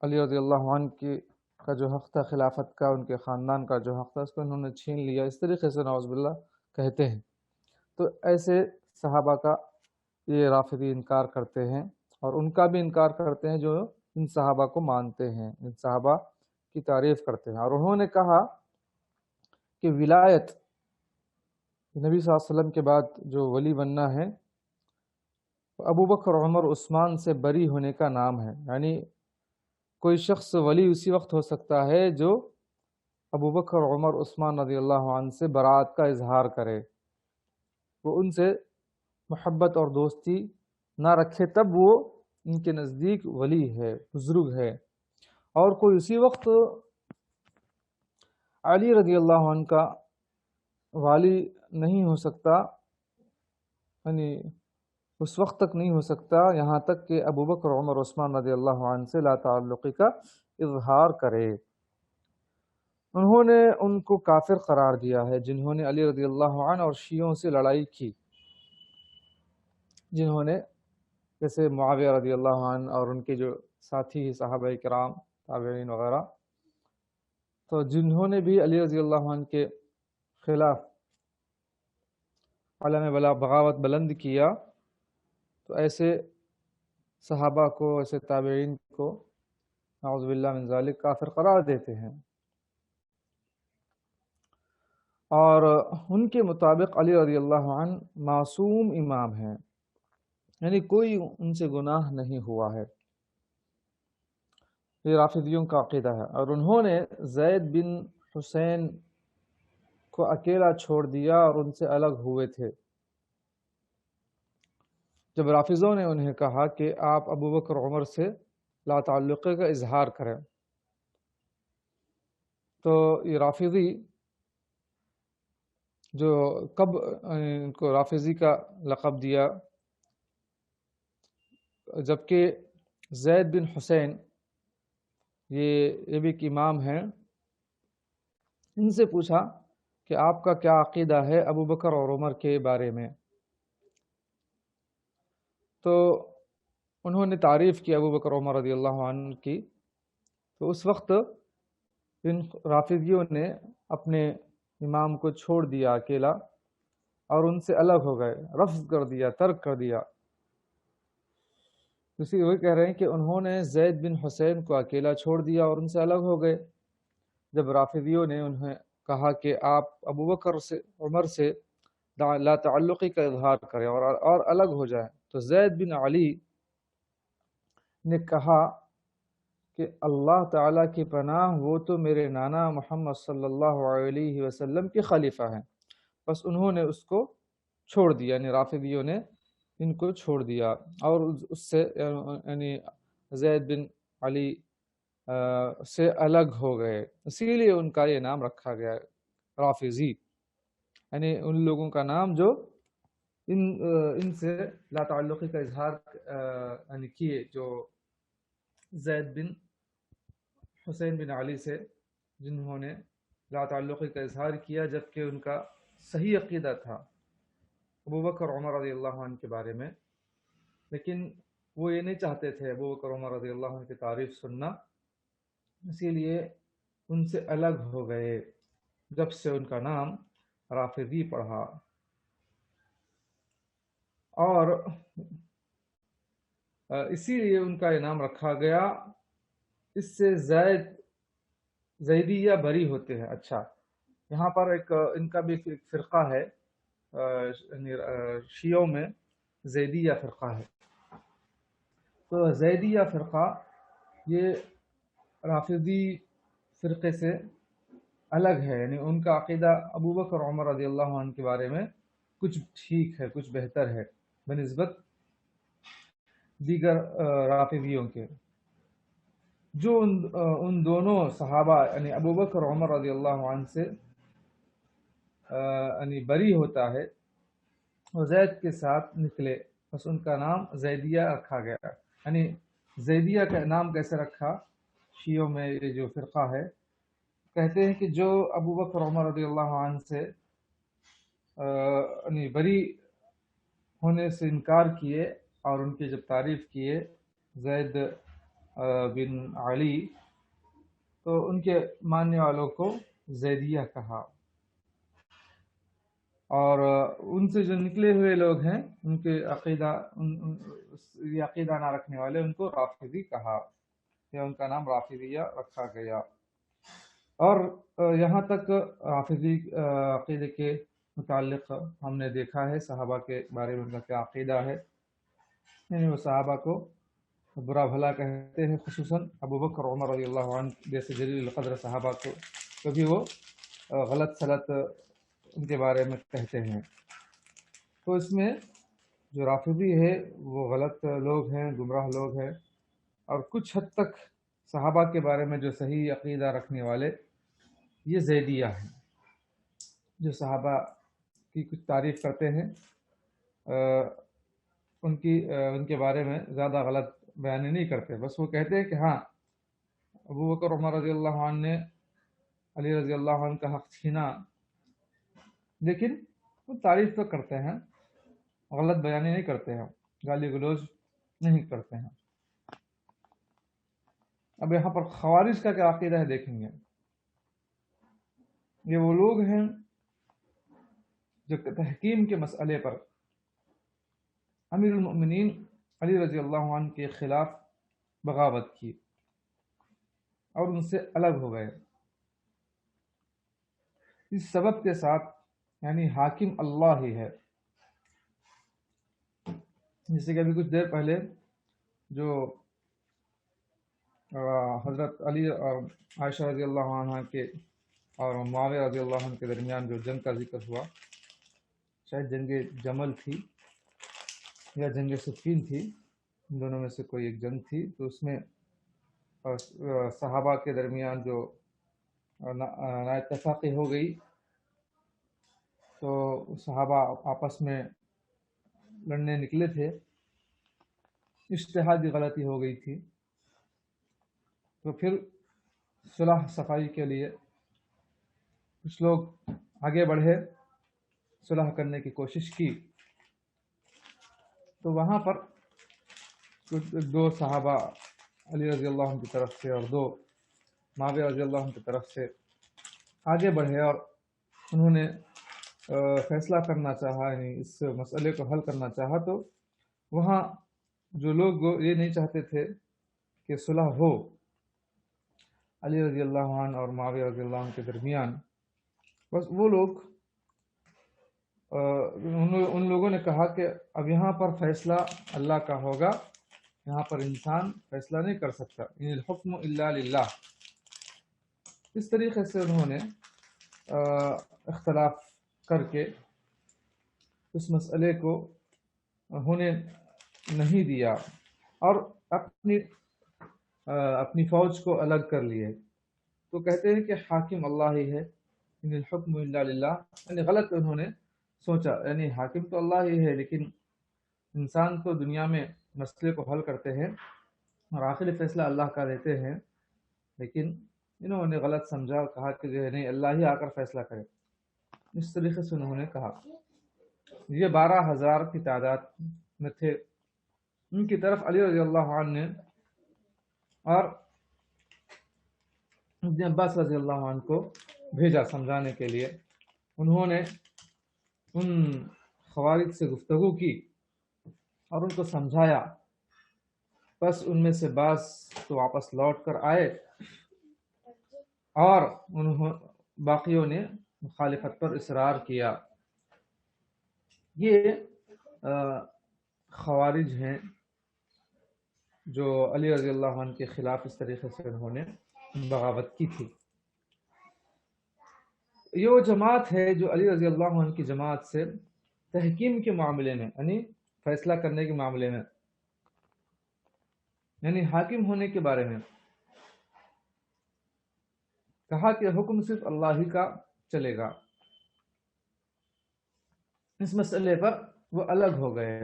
علی رضی اللہ عنہ کا جو حق تھا خلافت کا، ان کے خاندان کا جو حق تھا، اس کو انہوں نے چھین لیا، اس طریقے سے نعوذ باللہ کہتے ہیں۔ تو ایسے صحابہ کا یہ رافضی انکار کرتے ہیں، اور ان کا بھی انکار کرتے ہیں جو ان صحابہ کو مانتے ہیں، ان صحابہ کی تعریف کرتے ہیں۔ اور انہوں نے کہا کہ ولایت نبی صلی اللہ علیہ وسلم کے بعد جو ولی بننا ہے، ابو بکر، عمر، عثمان سے بری ہونے کا نام ہے، یعنی کوئی شخص ولی اسی وقت ہو سکتا ہے جو ابو بکر، عمر، عثمان رضی اللہ عنہ سے برات کا اظہار کرے، وہ ان سے محبت اور دوستی نہ رکھے، تب وہ ان کے نزدیک ولی ہے، بزرگ ہے۔ اور کوئی اسی وقت علی رضی اللہ عنہ کا والی نہیں ہو سکتا، یعنی اس وقت تک نہیں ہو سکتا یہاں تک کہ ابو بکر عمر عثمان رضی اللہ عنہ سے لا تعلقی کا اظہار کرے۔ انہوں نے ان کو کافر قرار دیا ہے جنہوں نے علی رضی اللہ عنہ اور شیعوں سے لڑائی کی، جنہوں نے جیسے معاویہ رضی اللہ عنہ اور ان کے جو ساتھی صحابہ کرام تابعین وغیرہ، تو جنہوں نے بھی علی رضی اللہ عنہ کے خلاف علم بغاوت بلند کیا، تو ایسے صحابہ کو، ایسے تابعین کو نعوذ باللہ من ذالک کافر قرار دیتے ہیں۔ اور ان کے مطابق علی رضی اللہ عنہ معصوم امام ہیں، یعنی کوئی ان سے گناہ نہیں ہوا ہے۔ یہ رافضیوں کا عقیدہ ہے۔ اور انہوں نے زید بن حسین کو اکیلا چھوڑ دیا اور ان سے الگ ہوئے تھے۔ جب رافضوں نے انہیں کہا کہ آپ ابو بکر عمر سے لا تعلقی کا اظہار کریں، تو یہ رافضی جو کب ان کو رافضی کا لقب دیا، جبکہ زید بن حسین یہ بھی ایک امام ہیں، ان سے پوچھا کہ آپ کا کیا عقیدہ ہے ابو بکر اور عمر کے بارے میں، تو انہوں نے تعریف کی ابو بکر عمر رضی اللہ عنہ کی۔ تو اس وقت ان رافضیوں نے اپنے امام کو چھوڑ دیا اکیلا اور ان سے الگ ہو گئے، رفض کر دیا، ترک کر دیا۔ اسی وہی کہہ رہے ہیں کہ انہوں نے زید بن حسین کو اکیلا چھوڑ دیا اور ان سے الگ ہو گئے۔ جب رافضیوں نے انہیں کہا کہ آپ ابو بکر سے عمر سے لا تعلقی کا اظہار کریں اور الگ ہو جائیں، تو زید بن علی نے کہا کہ اللہ تعالیٰ کی پناہ، وہ تو میرے نانا محمد صلی اللہ علیہ وسلم کے خلیفہ ہیں۔ بس انہوں نے اس کو چھوڑ دیا، یعنی رافضیوں نے ان کو چھوڑ دیا اور اس سے یعنی زید بن علی سے الگ ہو گئے، اسی لیے ان کا یہ نام رکھا گیا رافضی، یعنی ان لوگوں کا نام جو ان سے لا تعلقی کا اظہار یعنی کیے، جو زید بن حسین بن علی سے جنہوں نے لا تعلقی کا اظہار کیا، جبکہ ان کا صحیح عقیدہ تھا ابو بکر عمر رضی اللہ عنہ کے بارے میں، لیکن وہ یہ نہیں چاہتے تھے ابو بکر عمر رضی اللہ عنہ کی تعریف سننا، اسی لیے ان سے الگ ہو گئے جب سے ان کا نام رافضی پڑھا۔ اور اسی لیے ان کا یہ نام رکھا گیا، اس سے زیدیہ بری ہوتے ہیں۔ اچھا، یہاں پر ایک ان کا بھی ایک فرقہ ہے، شیعوں میں زیدیہ فرقہ ہے۔ تو زیدیہ فرقہ یہ رافضی فرقے سے الگ ہے، یعنی ان کا عقیدہ ابو بکر عمر رضی اللہ عنہ کے بارے میں کچھ ٹھیک ہے، کچھ بہتر ہے بنسبت دیگر رافضیوں کے۔ جو ان دونوں صحابہ یعنی ابو بکر عمر رضی اللہ عنہ سے یعنی بری ہوتا ہے، وہ زید کے ساتھ نکلے، بس ان کا نام زیدیہ رکھا گیا۔ یعنی زیدیہ کا نام کیسے رکھا؟ شیعوں میں یہ جو فرقہ ہے کہتے ہیں کہ جو ابو بکر عمر رضی اللہ عنہ سے یعنی بری ہونے سے انکار کیے اور ان کی جب تعریف کیے زید بن علی، تو ان کے ماننے والوں کو زیدیہ کہا، اور ان سے جو نکلے ہوئے لوگ ہیں ان کے عقیدہ یہ عقیدہ نہ رکھنے والے ان کو رافضی کہا، یا ان کا نام رافضیہ رکھا گیا۔ اور یہاں تک رافضی عقیدے کے متعلق ہم نے دیکھا ہے صحابہ کے بارے میں ان کا کیا عقیدہ ہے، یعنی وہ صحابہ کو برا بھلا کہتے ہیں، خصوصاً ابو بکر عمر رضی اللہ عنہ جیسے جلیل القدر صحابہ کو کبھی وہ غلط سلط ان کے بارے میں کہتے ہیں۔ تو اس میں جو رافضی ہے وہ غلط لوگ ہیں، گمراہ لوگ ہیں، اور کچھ حد تک صحابہ کے بارے میں جو صحیح عقیدہ رکھنے والے یہ زیدیہ ہیں، جو صحابہ کی کچھ تعریف کرتے ہیں ان کے بارے میں زیادہ غلط بیانی نہیں کرتے، بس وہ کہتے ہیں کہ ہاں ابو بکر عمر رضی اللہ عنہ نے علی رضی اللہ عنہ کا حق چھینا، لیکن وہ تعریف تو کرتے ہیں، غلط بیانی نہیں کرتے ہیں، گالی گلوچ نہیں کرتے ہیں۔ اب یہاں پر خوارج کا کیا عقیدہ ہے دیکھیں گے۔ یہ وہ لوگ ہیں جو تحکیم کے مسئلے پر امیر المؤمنین علی رضی اللہ عنہ کے خلاف بغاوت کی اور ان سے الگ ہو گئے، اس سبب کے ساتھ یعنی حاکم اللہ ہی ہے۔ جیسے کہ ابھی کچھ دیر پہلے جو حضرت علی اور عائشہ رضی اللہ عنہ کے اور معاویہ رضی اللہ عنہ کے درمیان جو جنگ کا ذکر ہوا، شاید جنگ جمل تھی یا جنگ صفین تھی، ان دونوں میں سے کوئی ایک جنگ تھی، تو اس میں صحابہ کے درمیان جو نا اتفاقی ہو گئی، تو صحابہ آپس میں لڑنے نکلے تھے، اجتہادی غلطی ہو گئی تھی، تو پھر صلح صفائی کے لیے کچھ لوگ آگے بڑھے، صلح کرنے کی کوشش کی، تو وہاں پر دو صحابہ علی رضی اللہ عنہ کی طرف سے اور دو معاویہ رضی اللہ عنہ کی طرف سے آگے بڑھے اور انہوں نے فیصلہ کرنا چاہا، یعنی اس مسئلے کو حل کرنا چاہا، تو وہاں جو لوگ یہ نہیں چاہتے تھے کہ صلح ہو علی رضی اللہ عنہ اور معاویہ رضی اللہ عنہ کے درمیان، بس وہ لوگ ان لوگوں نے کہا کہ اب یہاں پر فیصلہ اللہ کا ہوگا، یہاں پر انسان فیصلہ نہیں کر سکتا، ان الحکم الا للہ۔ اس طریقے سے انہوں نے اختلاف کر کے اس مسئلے کو ہونے نہیں دیا اور اپنی فوج کو الگ کر لیے۔ تو کہتے ہیں کہ حاکم اللہ ہی ہے، ان الحکم الا للہ، یعنی غلط انہوں نے سوچا، یعنی حاکم تو اللہ ہی ہے لیکن انسان تو دنیا میں مسئلے کو حل کرتے ہیں اور آخری فیصلہ اللہ کا دیتے ہیں، لیکن انہوں نے غلط سمجھا اور کہا کہ جو ہے نہیں، اللہ ہی آ کر فیصلہ کرے۔ اس طریقے سے انہوں نے کہا۔ یہ 12,000 کی تعداد میں تھے، ان کی طرف علی رضی اللہ عنہ نے اور ابن عباس رضی اللہ عنہ کو بھیجا سمجھانے کے لیے۔ انہوں نے ان خوارج سے گفتگو کی اور ان کو سمجھایا، بس ان میں سے بعض تو واپس لوٹ کر آئے اور باقیوں نے مخالفت پر اصرار کیا۔ یہ خوارج ہیں جو علی رضی اللہ عنہ کے خلاف اس طریقے سے انہوں نے بغاوت کی تھی۔ یہ وہ جماعت ہے جو علی رضی اللہ عنہ کی جماعت سے تحکیم کے معاملے میں، یعنی فیصلہ کرنے کے معاملے میں، یعنی حاکم ہونے کے بارے میں کہا کہ حکم صرف اللہ ہی کا چلے گا، اس مسئلے پر وہ الگ ہو گئے۔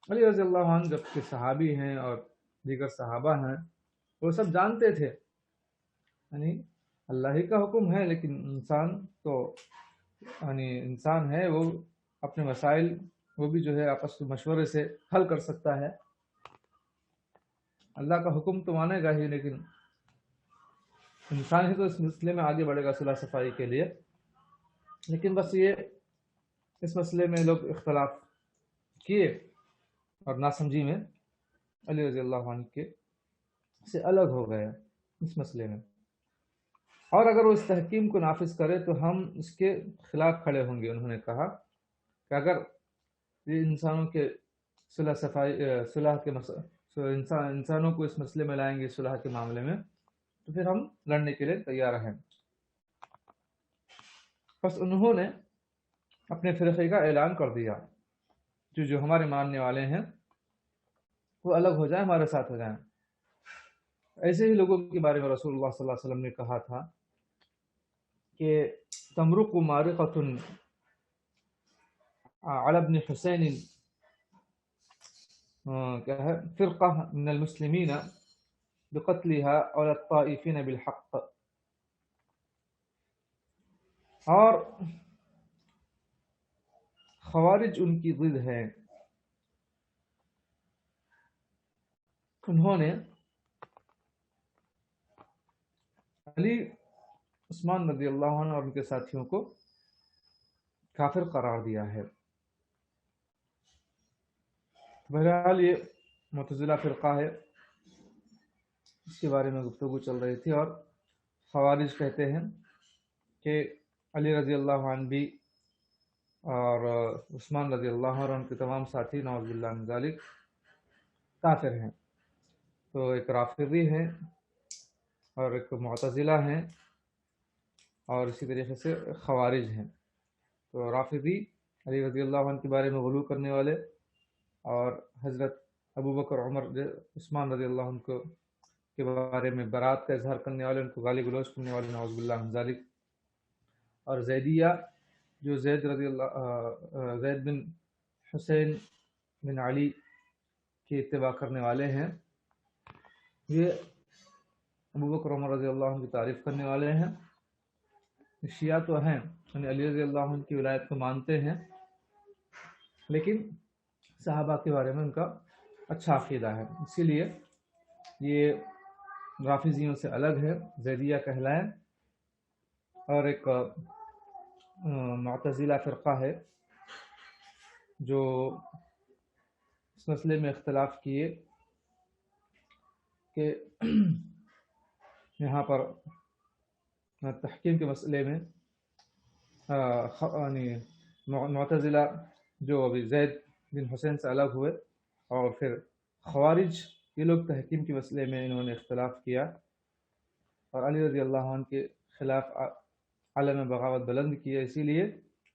علی رضی اللہ عنہ جب کہ صحابی ہیں اور دیگر صحابہ ہیں، وہ سب جانتے تھے یعنی اللہ ہی کا حکم ہے، لیکن انسان تو یعنی انسان ہے، وہ اپنے مسائل وہ بھی جو ہے آپس میں مشورے سے حل کر سکتا ہے۔ اللہ کا حکم تو مانے گا ہی، لیکن انسان ہی تو اس مسئلے میں آگے بڑھے گا صلح صفائی کے لیے۔ لیکن بس یہ اس مسئلے میں لوگ اختلاف کیے اور ناسمجھی میں علی رضی اللہ عنہ کے سے الگ ہو گئے اس مسئلے میں، اور اگر وہ اس تحکیم کو نافذ کرے تو ہم اس کے خلاف کھڑے ہوں گے۔ انہوں نے کہا کہ اگر یہ انسانوں کے صلح کے انسانوں کو اس مسئلے میں لائیں گے صلح کے معاملے میں، تو پھر ہم لڑنے کے لیے تیار ہیں۔ بس انہوں نے اپنے فرقے کا اعلان کر دیا، جو ہمارے ماننے والے ہیں وہ الگ ہو جائیں، ہمارے ساتھ ہو جائیں۔ ایسے ہی لوگوں کے بارے میں رسول اللہ صلی اللہ علیہ وسلم نے کہا تھا کہ تمرق مارقۃ علی ابن حسین کیا ہے فرقہ من المسلمین بقتلها اور الطائفین بالحق، اور خوارج ان کی ضد ہے، انہوں نے علی عثمان رضی اللہ عنہ اور ان کے ساتھیوں کو کافر قرار دیا ہے۔ بہرحال یہ معتزلہ فرقہ ہے، اس کے بارے میں گفتگو چل رہی تھی، اور خوارج کہتے ہیں کہ علی رضی اللہ عنہ بھی اور عثمان رضی اللہ عنہ اور ان کے تمام ساتھی نعوذ باللہ من ذالک کافر ہیں۔ تو ایک رافضی ہیں اور ایک معتزلہ ہیں اور اسی طریقے سے خوارج ہیں۔ تو رافضی علی رضی اللہ عنہ کے بارے میں غلو کرنے والے، اور حضرت ابو بکر عمر عثمان رضی اللہ عنہ کو کے بارے میں برات کا اظہار کرنے والے، ان کو گالی گلوچ کرنے والے نعوذ باللہ من ذالک، اور زیدیہ جو زید بن حسین بن علی کی اتباع کرنے والے ہیں، یہ ابو بکر عمر رضی اللہ عنہ کی تعریف کرنے والے ہیں۔ شیعہ تو ہیں، یعنی علی رضی اللہ عنہ کی ولایت کو مانتے ہیں، لیکن صحابہ کے بارے میں ان کا اچھا عقیدہ ہے، اسی لیے یہ رافضیوں سے الگ ہے، زیدیہ کہلائیں۔ اور ایک معتزلہ فرقہ ہے جو اس مسئلے میں اختلاف کیے کہ یہاں پر تحکیم کے مسئلے میں معتزلہ جو ابھی زید بن حسین سے الگ ہوئے، اور پھر خوارج یہ لوگ تحکیم کے مسئلے میں انہوں نے اختلاف کیا اور علی رضی اللہ عنہ کے خلاف علم بغاوت بلند کیا، اسی لیے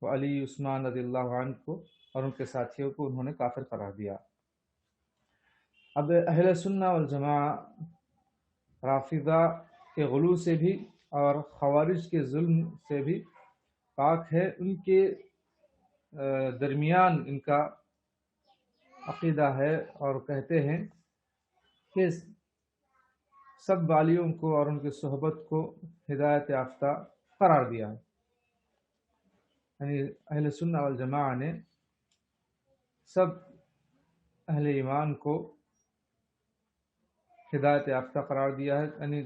وہ علی عثمان رضی اللہ عنہ کو اور ان کے ساتھیوں کو انہوں نے کافر قرار دیا۔ اب اہل سنہ والجماعہ رافضہ کے غلو سے بھی اور خوارج کے ظلم سے بھی پاک ہے، ان کے درمیان ان کا عقیدہ ہے، اور کہتے ہیں کہ سب والیوں کو اور ان کی صحبت کو ہدایت یافتہ قرار دیا ہے، یعنی اہل سنہ والجماعہ نے سب اہل ایمان کو ہدایت یافتہ قرار دیا ہے، یعنی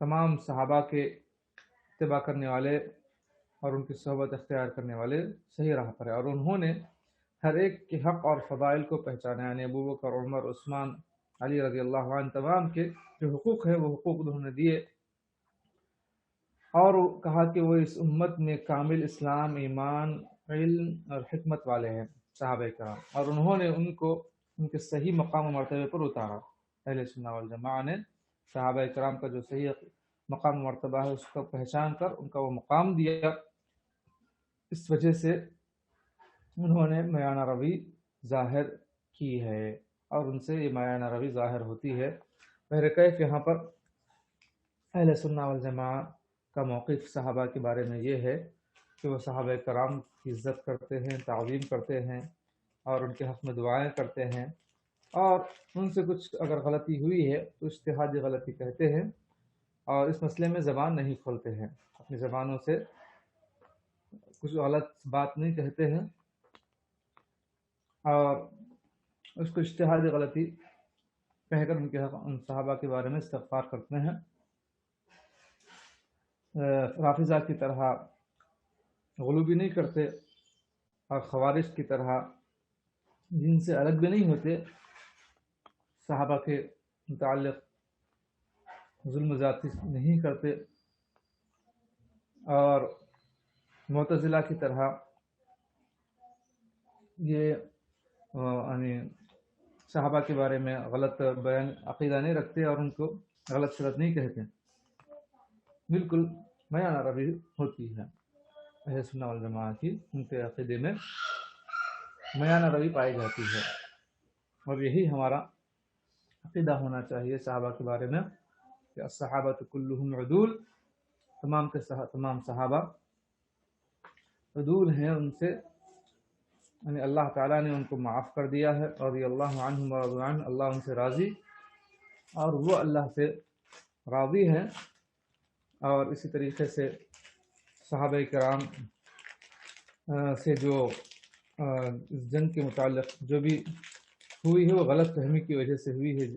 تمام صحابہ کے اتباع کرنے والے اور ان کی صحبت اختیار کرنے والے صحیح راہ پر ہے، اور انہوں نے ہر ایک کے حق اور فضائل کو پہچانا، یعنی ابو بکر، عمر، عثمان، علی رضی اللہ عنہ تمام کے جو حقوق ہیں وہ حقوق انہوں نے دیے، اور کہا کہ وہ اس امت میں کامل اسلام، ایمان، علم اور حکمت والے ہیں صحابہ کرام، اور انہوں نے ان کو ان کے صحیح مقام و مرتبے پر اتارا۔ اہل سنہ والجماعہ نے صحابہ کرام کا جو صحیح مقام و مرتبہ ہے اس کو پہچان کر ان کا وہ مقام دیا، اس وجہ سے انہوں نے میانہ روی ظاہر کی ہے، اور ان سے یہ میانہ روی ظاہر ہوتی ہے۔ بہرکیف یہاں پر اہل سنہ والجماعہ کا موقف صحابہ کے بارے میں یہ ہے کہ وہ صحابہ کرام کی عزت کرتے ہیں، تعظیم کرتے ہیں، اور ان کے حق میں دعائیں کرتے ہیں، اور ان سے کچھ اگر غلطی ہوئی ہے تو اجتہادی غلطی کہتے ہیں، اور اس مسئلے میں زبان نہیں کھولتے ہیں، اپنی زبانوں سے کچھ غلط بات نہیں کہتے ہیں، اور اس کو اجتہادی غلطی کہہ کر ان صحابہ کے بارے میں استغفار کرتے ہیں۔ رافضہ کی طرح غلو بھی نہیں کرتے، اور خوارج کی طرح جن سے الگ بھی نہیں ہوتے، صحابہ کے متعلق ظلم ذاتی نہیں کرتے، اور معتزلہ کی طرح یہ یعنی صحابہ کے بارے میں غلط بیان عقیدہ نہیں رکھتے اور ان کو غلط صورت نہیں کہتے، بالکل میانہ روی ہوتی ہے اہل سنہ والجماعہ کی، ان کے عقیدے میں میانہ روی پائی جاتی ہے، اور یہی ہمارا عقیدہ ہونا چاہیے صحابہ کے بارے میں کہ الصحابۃ کلہم عدول، تمام صحابہ عدول ہیں، ان سے یعنی اللہ تعالیٰ نے ان کو معاف کر دیا ہے، رضی اللہ عنہم ورضوا عنہ، اللہ ان سے راضی اور وہ اللہ سے راضی ہے۔ اور اسی طریقے سے صحابہ کرام سے جو اس جنگ کے متعلق جو بھی ہوئی ہے وہ غلط فہمی کی وجہ سے ہوئی ہے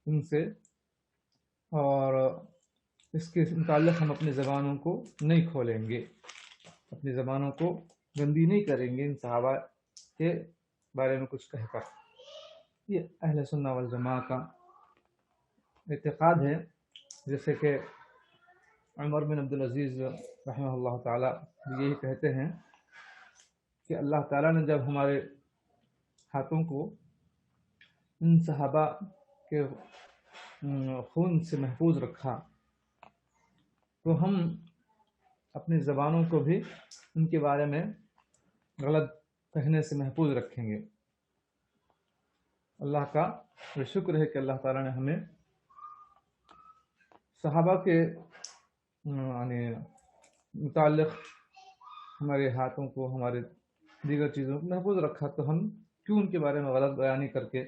ان سے، اور اس کے متعلق ہم اپنی زبانوں کو نہیں کھولیں گے، اپنی زبانوں کو گندی نہیں کریں گے ان صحابہ کے بارے میں کچھ کہہ کر۔ یہ اہل سنہ والجماعہ کا اعتقاد ہے، جیسے کہ عمر بن عبدالعزیز رحمہ اللہ تعالیٰ یہی کہتے ہیں کہ اللہ تعالیٰ نے جب ہمارے ہاتھوں کو ان صحابہ کے خون سے محفوظ رکھا تو ہم اپنی زبانوں کو بھی ان کے بارے میں غلط کہنے سے محفوظ رکھیں گے۔ اللہ کا یہ شکر ہے کہ اللہ تعالیٰ نے ہمیں صحابہ کے یعنی متعلق ہمارے ہاتھوں کو، ہمارے دیگر چیزوں کو محفوظ رکھا، تو ہم کیوں ان کے بارے میں غلط بیانی کر کے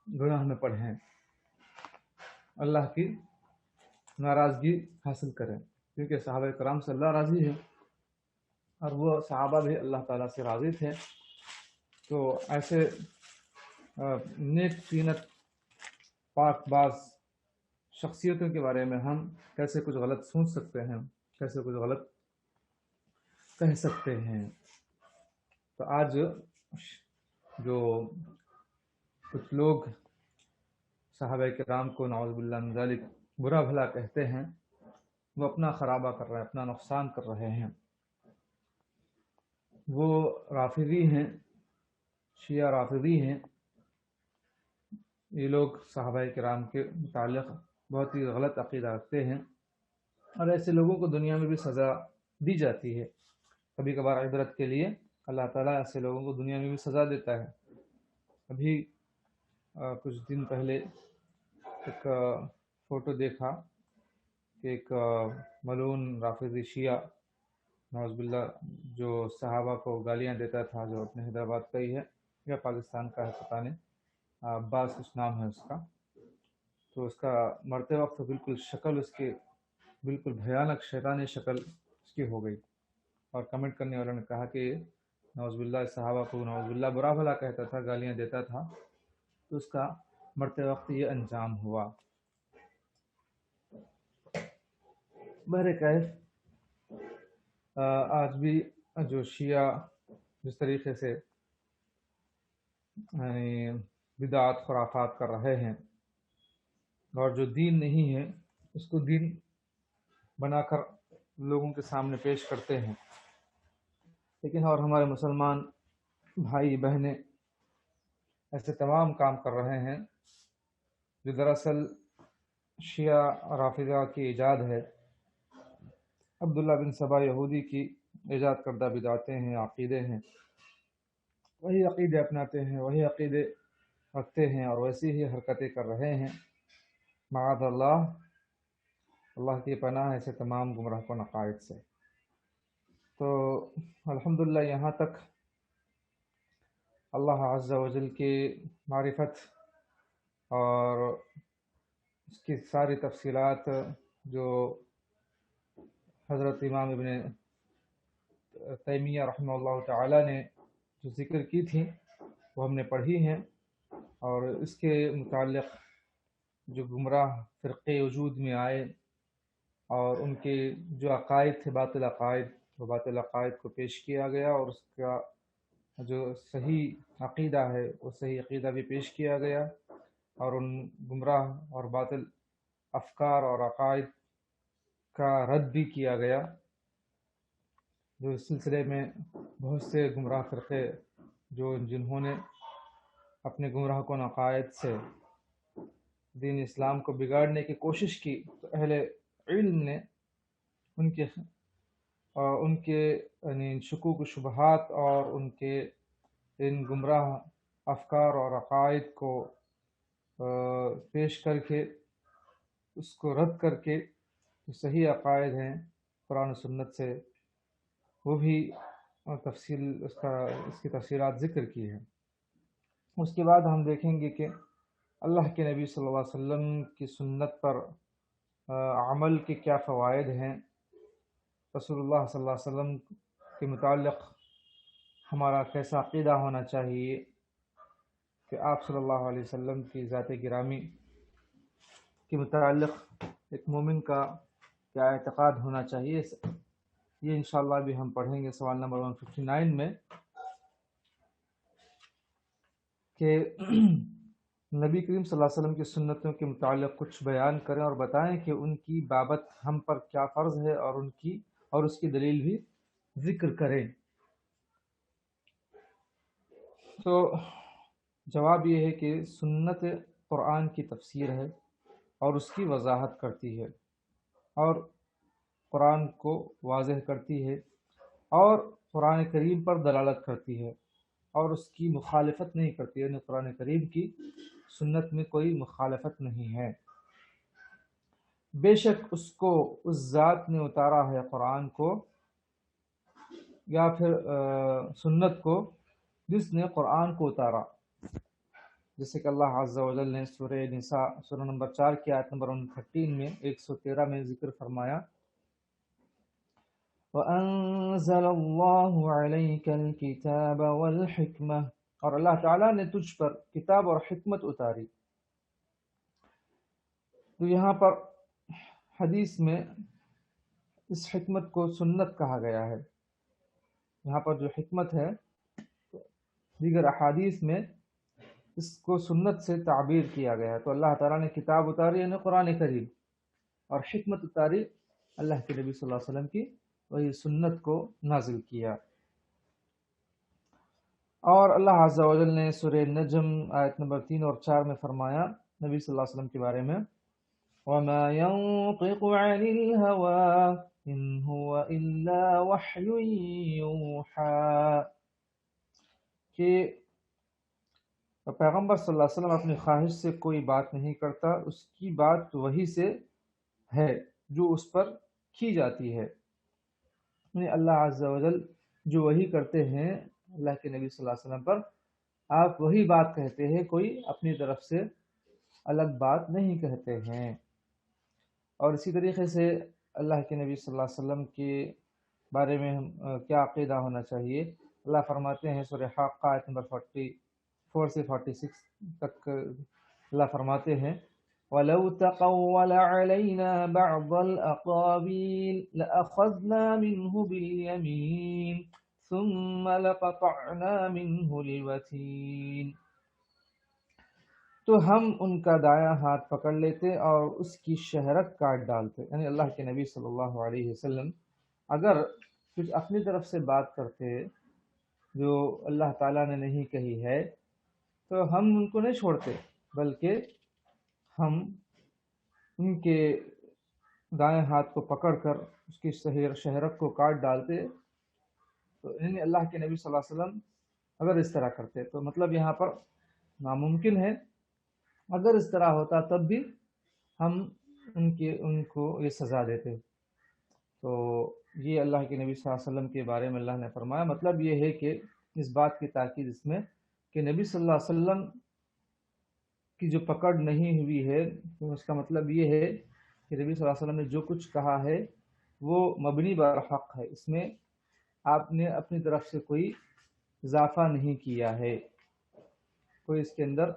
گناہ میں پڑھیں، اللہ کی ناراضگی حاصل کریں، کیونکہ صحابہ کرام سے اللہ راضی ہے اور وہ صحابہ بھی اللہ تعالیٰ سے راضی تھے۔ تو ایسے نیک سینت پاک باز شخصیتوں کے بارے میں ہم کیسے کچھ غلط سوچ سکتے ہیں، کیسے کچھ غلط کہہ سکتے ہیں۔ تو آج جو کچھ لوگ صحابہ کرام کو نعوذ باللہ من ذالک برا بھلا کہتے ہیں، وہ اپنا خرابہ کر رہے ہیں، اپنا نقصان کر رہے ہیں۔ وہ رافضی ہیں، شیعہ رافضی ہیں۔ یہ لوگ صحابہ کرام کے متعلق بہت ہی غلط عقیدہ رکھتے ہیں، اور ایسے لوگوں کو دنیا میں بھی سزا دی جاتی ہے۔ کبھی کبھار عبرت کے لیے اللہ تعالیٰ ایسے لوگوں کو دنیا میں بھی سزا دیتا ہے۔ ابھی کچھ دن پہلے ایک فوٹو دیکھا کہ ایک ملعون رافضی شیعہ نعوذ باللہ جو صحابہ کو گالیاں دیتا تھا، جو اپنے حیدرآباد کا ہی ہے یا پاکستان کا ہے پتہ نہیں، عباس کچھ نام ہے اس کا، تو اس کا مرتے وقت بالکل شکل اس کی بالکل بھیانک شیطانی شکل اس کی ہو گئی، اور کمنٹ کرنے والوں نے کہا کہ نعوذ باللہ صحابہ کو نعوذ باللہ برا بھلا کہتا تھا، گالیاں دیتا تھا، تو اس کا مرتے وقت یہ انجام ہوا۔ بہرکیف آج بھی جو شیعہ جس طریقے سے یعنی بدعات خرافات کر رہے ہیں، اور جو دین نہیں ہے اس کو دین بنا کر لوگوں کے سامنے پیش کرتے ہیں، لیکن اور ہمارے مسلمان بھائی بہنیں ایسے تمام کام کر رہے ہیں جو دراصل شیعہ رافضہ کی ایجاد ہے، عبداللہ بن سبا یہودی کی ایجاد کردہ بدعتیں ہیں، عقیدے ہیں، وہی عقیدے اپناتے ہیں، وہی عقیدے رکھتے ہیں اور ویسی ہی حرکتیں کر رہے ہیں۔ معاذ اللہ، اللہ کی پناہ ایسے تمام گمراہ کن عقائد سے۔ تو الحمدللہ یہاں تک اللہ عز و جل کی معرفت اور اس کی ساری تفصیلات جو حضرت امام ابن تیمیہ رحمہ اللہ تعالی نے جو ذکر کی تھی وہ ہم نے پڑھی ہیں، اور اس کے متعلق جو گمراہ فرقے وجود میں آئے اور ان کے جو عقائد تھے باطل عقائد، وہ باطل عقائد کو پیش کیا گیا، اور اس کا جو صحیح عقیدہ ہے وہ صحیح عقیدہ بھی پیش کیا گیا، اور ان گمراہ اور باطل افکار اور عقائد کا رد بھی کیا گیا، جو اس سلسلے میں بہت سے گمراہ فرقے جنہوں نے اپنے گمراہ کن عقائد سے دین اسلام کو بگاڑنے کی کوشش کی، تو اہل علم نے ان کے یعنی شکوک و شبہات اور ان کے ان گمراہ افکار اور عقائد کو پیش کر کے اس کو رد کر کے جو صحیح عقائد ہیں قرآن و سنت سے، وہ بھی اور اس کی تفصیلات ذکر کی ہیں۔ اس کے بعد ہم دیکھیں گے کہ اللہ کے نبی صلی اللہ علیہ وسلم کی سنت پر عمل کے کیا فوائد ہیں، رسول اللہ صلی اللہ علیہ وسلم کے متعلق ہمارا کیسا عقیدہ ہونا چاہیے، کہ آپ صلی اللہ علیہ وسلم کی ذات گرامی کے متعلق ایک مومن کا کیا اعتقاد ہونا چاہیے، یہ انشاءاللہ بھی ہم پڑھیں گے سوال نمبر 159 میں، کہ نبی کریم صلی اللہ علیہ وسلم کی سنتوں کے متعلق کچھ بیان کریں اور بتائیں کہ ان کی بابت ہم پر کیا فرض ہے، اور اس کی دلیل بھی ذکر کریں۔ تو جواب یہ ہے کہ سنت قرآن کی تفسیر ہے اور اس کی وضاحت کرتی ہے، اور قرآن کو واضح کرتی ہے، اور قرآن کریم پر دلالت کرتی ہے، اور اس کی مخالفت نہیں کرتی، یعنی قرآن کریم کی سنت میں کوئی مخالفت نہیں ہے۔ بے شک اس ذات نے اتارا ہے قرآن کو یا پھر سنت کو جس نے قرآن کو اتارا، جیسے کہ اللہ عز و جل نے سورہ نساء سورہ نمبر 4 کی آیت نمبر 13 میں 113 میں ذکر فرمایا، وَأَنزَلَ اللَّهُ عَلَيْكَ الْكِتَابَ وَالْحِكْمَةَ، اور اللہ تعالیٰ نے تجھ پر کتاب اور حکمت اتاری۔ تو یہاں پر حدیث میں اس حکمت کو سنت کہا گیا ہے، یہاں پر جو حکمت ہے دیگر احادیث میں اس کو سنت سے تعبیر کیا گیا ہے۔ تو اللہ تعالیٰ نے کتاب اتاری یعنی قرآن کریم، اور حکمت اتاری اللہ کے نبی صلی اللہ علیہ وسلم کی وہی سنت کو نازل کیا۔ اور اللہ عز و جل نے سورہ نجم آیت نمبر 3 اور 4 میں فرمایا نبی صلی اللہ علیہ وسلم کے بارے میں، وَمَا يَنطِقُ عَنِ الْهَوَىٰ إِنْ هُوَ إِلَّا وَحْيٌ يُوحَىٰ، کہ پیغمبر صلی اللہ علیہ وسلم اپنی خواہش سے کوئی بات نہیں کرتا، اس کی بات وحی سے ہے جو اس پر کی جاتی ہے، یعنی اللہ عز و جل جو وحی کرتے ہیں اللہ کے نبی صلی اللہ علیہ وسلم پر، آپ وہی بات کہتے ہیں، کوئی اپنی طرف سے الگ بات نہیں کہتے ہیں۔ اور اسی طریقے سے اللہ کے نبی صلی اللہ علیہ وسلم کے بارے میں کیا عقیدہ ہونا چاہیے، اللہ فرماتے ہیں سورہ حاقہ آیت نمبر 44 سے 46 تک، اللہ فرماتے ہیں، وَلَوْ تَقَوَّلَ عَلَيْنَا بَعْضَ الْأَقَاوِيلِ لَأَخَذْنَا مِنْهُ بِالْيَمِينِ ثُمَّ لَقَطَعْنَا مِنْهُ الْوَتِينَ، تو ہم ان کا دایاں ہاتھ پکڑ لیتے اور اس کی شہرت کاٹ ڈالتے، یعنی اللہ کے نبی صلی اللہ علیہ وسلم اگر کچھ اپنی طرف سے بات کرتے جو اللہ تعالیٰ نے نہیں کہی ہے تو ہم ان کو نہیں چھوڑتے، بلکہ ہم ان کے دائیں ہاتھ کو پکڑ کر اس کی شہرت کو کاٹ ڈالتے۔ تو یعنی اللہ کے نبی صلی اللہ علیہ وسلم اگر اس طرح کرتے تو مطلب یہاں پر ناممکن ہے، اگر اس طرح ہوتا تب بھی ہم ان کو یہ سزا دیتے۔ تو یہ اللہ کے نبی صلی اللہ علیہ وسلم کے بارے میں اللہ نے فرمایا۔ مطلب یہ ہے کہ اس بات کی تاکید اس میں کہ نبی صلی اللہ علیہ وسلم کی جو پکڑ نہیں ہوئی ہے، تو اس کا مطلب یہ ہے کہ نبی صلی اللہ علیہ وسلم نے جو کچھ کہا ہے وہ مبنی بر حق ہے، اس میں آپ نے اپنی طرف سے کوئی اضافہ نہیں کیا ہے، کوئی اس کے اندر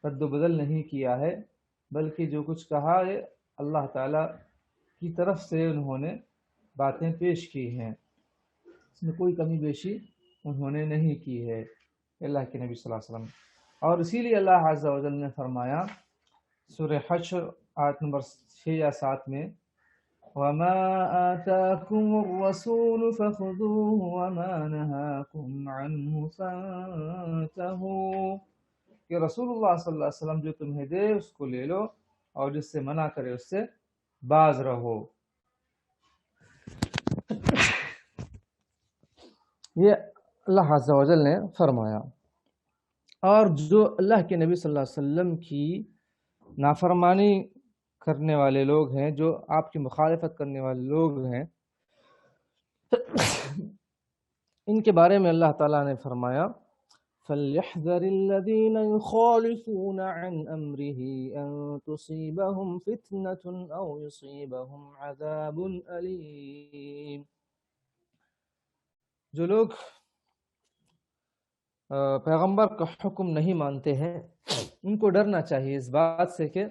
رد و بدل نہیں کیا ہے، بلکہ جو کچھ کہا ہے اللہ تعالیٰ کی طرف سے انہوں نے باتیں پیش کی ہیں، اس میں کوئی کمی بیشی انہوں نے نہیں کی ہے اللہ کے نبی صلی اللہ علیہ وسلم۔ اور اسی لیے اللہ عز و جل نے فرمایا سورہ حشر آیت نمبر 6 یا 7 میں، وَمَا آتَاكُمُ الرَّسُولُ فَخُذُوهُ وَمَا نَهَاكُمْ عَنْهُ فَانْتَهُوا، کہ رسول اللہ صلی اللہ علیہ وسلم جو تمہیں دے اس کو لے لو، اور جس سے منع کرے اس سے باز رہو۔ یہ اللہ عز و جل نے فرمایا۔ اور جو اللہ کے نبی صلی اللہ علیہ وسلم کی نافرمانی کرنے والے لوگ ہیں، جو آپ کی مخالفت کرنے والے لوگ ہیں، ان کے بارے میں اللہ تعالیٰ نے فرمایا فَلْيَحْذَرِ الَّذِينَ يُخَالِفُونَ عَنْ أَمْرِهِ أَن تُصِيبَهُمْ فِتْنَةٌ أَوْ يُصِيبَهُمْ عَذَابٌ أَلِيمٌ۔ جو لوگ پیغمبر کا حکم نہیں مانتے ہیں ان کو ڈرنا چاہیے اس بات سے کہ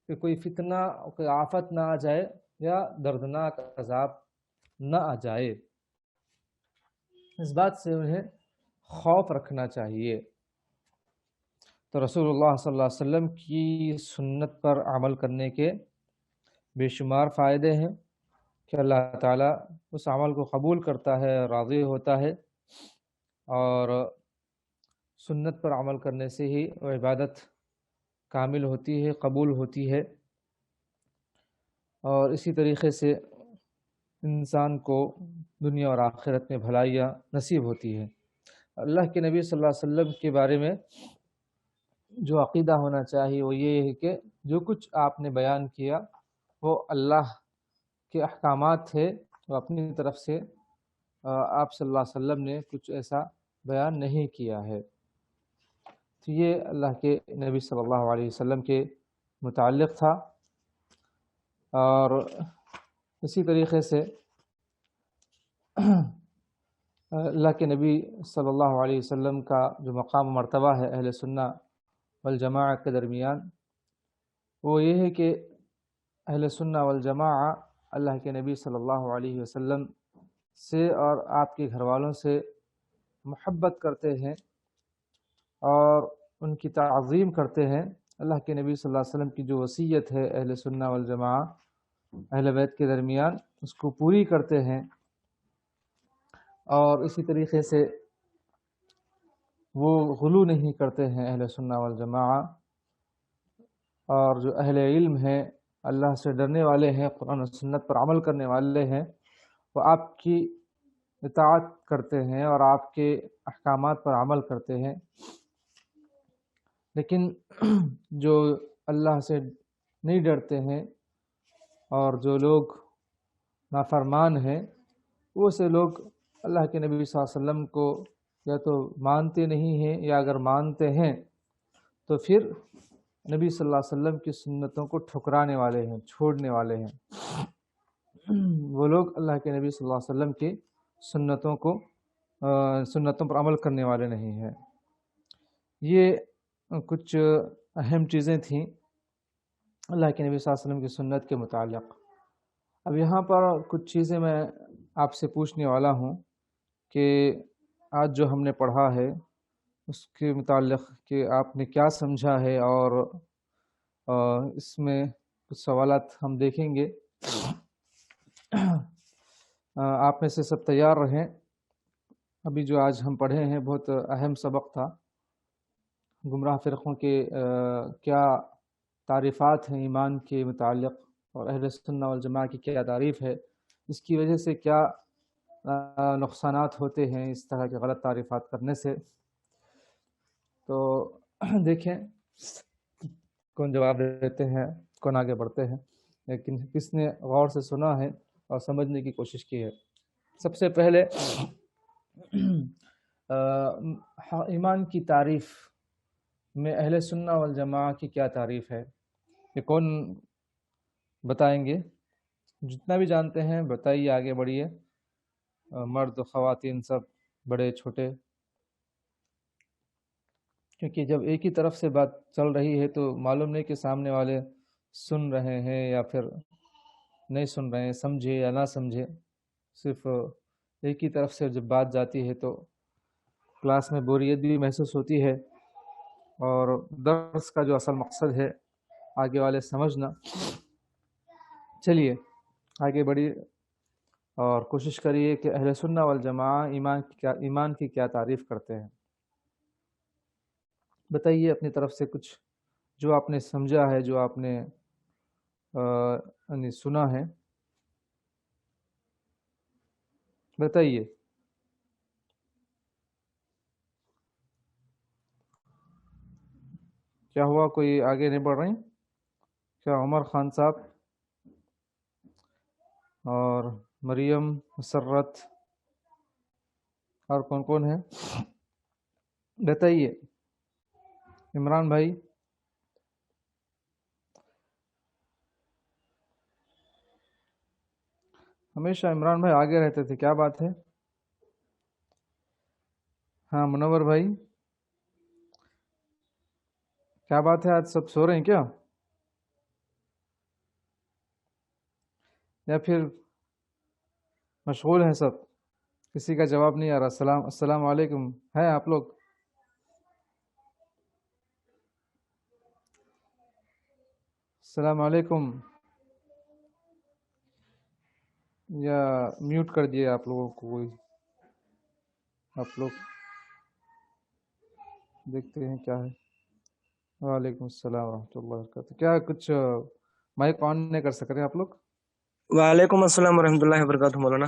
کوئی فتنہ کوئی آفت نہ آ جائے یا دردناک عذاب نہ آ جائے، اس بات سے انہیں خوف رکھنا چاہیے۔ تو رسول اللہ صلی اللہ علیہ وسلم کی سنت پر عمل کرنے کے بے شمار فائدے ہیں کہ اللہ تعالیٰ اس عمل کو قبول کرتا ہے، راضی ہوتا ہے، اور سنت پر عمل کرنے سے ہی وہ عبادت کامل ہوتی ہے، قبول ہوتی ہے، اور اسی طریقے سے انسان کو دنیا اور آخرت میں بھلائیاں نصیب ہوتی ہے۔ اللہ کے نبی صلی اللہ علیہ وسلم کے بارے میں جو عقیدہ ہونا چاہیے وہ یہ ہے کہ جو کچھ آپ نے بیان کیا وہ اللہ کے احکامات تھے، وہ اپنی طرف سے آپ صلی اللہ علیہ وسلم نے کچھ ایسا بیان نہیں کیا ہے۔ تو یہ اللہ کے نبی صلی اللہ علیہ وسلم کے متعلق تھا، اور اسی طریقے سے اللہ کے نبی صلی اللہ علیہ وسلم کا جو مقام و مرتبہ ہے اہل سنہ والجماعہ کے درمیان، وہ یہ ہے کہ اہل سنہ والجماعہ اللہ کے نبی صلی اللہ علیہ وسلم سے اور آپ کے گھر والوں سے محبت کرتے ہیں اور ان کی تعظیم کرتے ہیں۔ اللہ کے نبی صلی اللہ علیہ وسلم کی جو وصیت ہے اہل سنہ والجماعہ اہل بیت کے درمیان اس کو پوری کرتے ہیں، اور اسی طریقے سے وہ غلو نہیں کرتے ہیں اہل سنہ والجماعہ، اور جو اہل علم ہیں، اللہ سے ڈرنے والے ہیں، قرآن و سنت پر عمل کرنے والے ہیں، وہ آپ کی اطاعت کرتے ہیں اور آپ کے احکامات پر عمل کرتے ہیں۔ لیکن جو اللہ سے نہیں ڈرتے ہیں اور جو لوگ نافرمان ہیں، وہ سے لوگ اللہ کے نبی صلی اللہ علیہ وسلم کو یا تو مانتے نہیں ہیں، یا اگر مانتے ہیں تو پھر نبی صلی اللہ علیہ وسلم کی سنتوں کو ٹھکرانے والے ہیں، چھوڑنے والے ہیں۔ وہ لوگ اللہ کے نبی صلی اللہ علیہ وسلم کی سنتوں پر عمل کرنے والے نہیں ہیں۔ یہ کچھ اہم چیزیں تھیں اللہ کے نبی صلی اللہ علیہ وسلم کی سنت کے متعلق۔ اب یہاں پر کچھ چیزیں میں آپ سے پوچھنے والا ہوں کہ آج جو ہم نے پڑھا ہے اس کے متعلق کہ آپ نے کیا سمجھا ہے، اور اس میں کچھ سوالات ہم دیکھیں گے۔ آپ میں سے سب تیار رہیں۔ ابھی جو آج ہم پڑھے ہیں بہت اہم سبق تھا، گمراہ فرقوں کے کیا تعریفات ہیں ایمان کے متعلق، اور اہل سنہ والجماعہ کی کیا تعریف ہے، اس کی وجہ سے کیا نقصانات ہوتے ہیں اس طرح کے غلط تعریفات کرنے سے۔ تو دیکھیں کون جواب دیتے ہیں، کون آگے بڑھتے ہیں، لیکن کس نے غور سے سنا ہے اور سمجھنے کی کوشش کی ہے۔ سب سے پہلے ایمان کی تعریف میں اہل سنہ والجماعہ کی کیا تعریف ہے، یہ کون بتائیں گے؟ جتنا بھی جانتے ہیں بتائیے، آگے بڑھیے، مرد خواتین سب، بڑے چھوٹے، کیونکہ جب ایک ہی طرف سے بات چل رہی ہے تو معلوم نہیں کہ سامنے والے سن رہے ہیں یا پھر نہیں سن رہے ہیں، سمجھے یا نہ سمجھے۔ صرف ایک ہی طرف سے جب بات جاتی ہے تو کلاس میں بوریت بھی محسوس ہوتی ہے، اور درس کا جو اصل مقصد ہے آگے والے سمجھنا۔ چلیے آگے بڑھیے اور کوشش کریے کہ اہل سنہ والجماعہ ایمان کی کیا تعریف کرتے ہیں۔ بتائیے اپنی طرف سے کچھ جو آپ نے سمجھا ہے، جو آپ نے سنا ہے، بتائیے۔ کیا ہوا، کوئی آگے نہیں بڑھ رہے ہیں کیا؟ عمر خان صاحب اور مریم، مسرت، اور کون کون ہے بتائیے؟ عمران بھائی، ہمیشہ عمران بھائی آگے رہتے تھے، کیا بات ہے؟ ہاں منور بھائی، کیا بات ہے؟ آج سب سو رہے ہیں کیا، یا پھر مشغول ہیں سب؟ کسی کا جواب نہیں آ رہا۔ السلام علیکم ہے آپ لوگ؟ السلام علیکم، یا میوٹ کر دیے آپ لوگوں کو کوئی؟ آپ لوگ دیکھتے ہیں کیا ہے۔ وعلیکم السلام ورحمۃ اللہ وبرکاتہ۔ کیا کچھ مائک آن نہیں کر سک رہے آپ لوگ؟ وعلیکم السلام ورحمۃ اللہ وبرکاتہ مولانا۔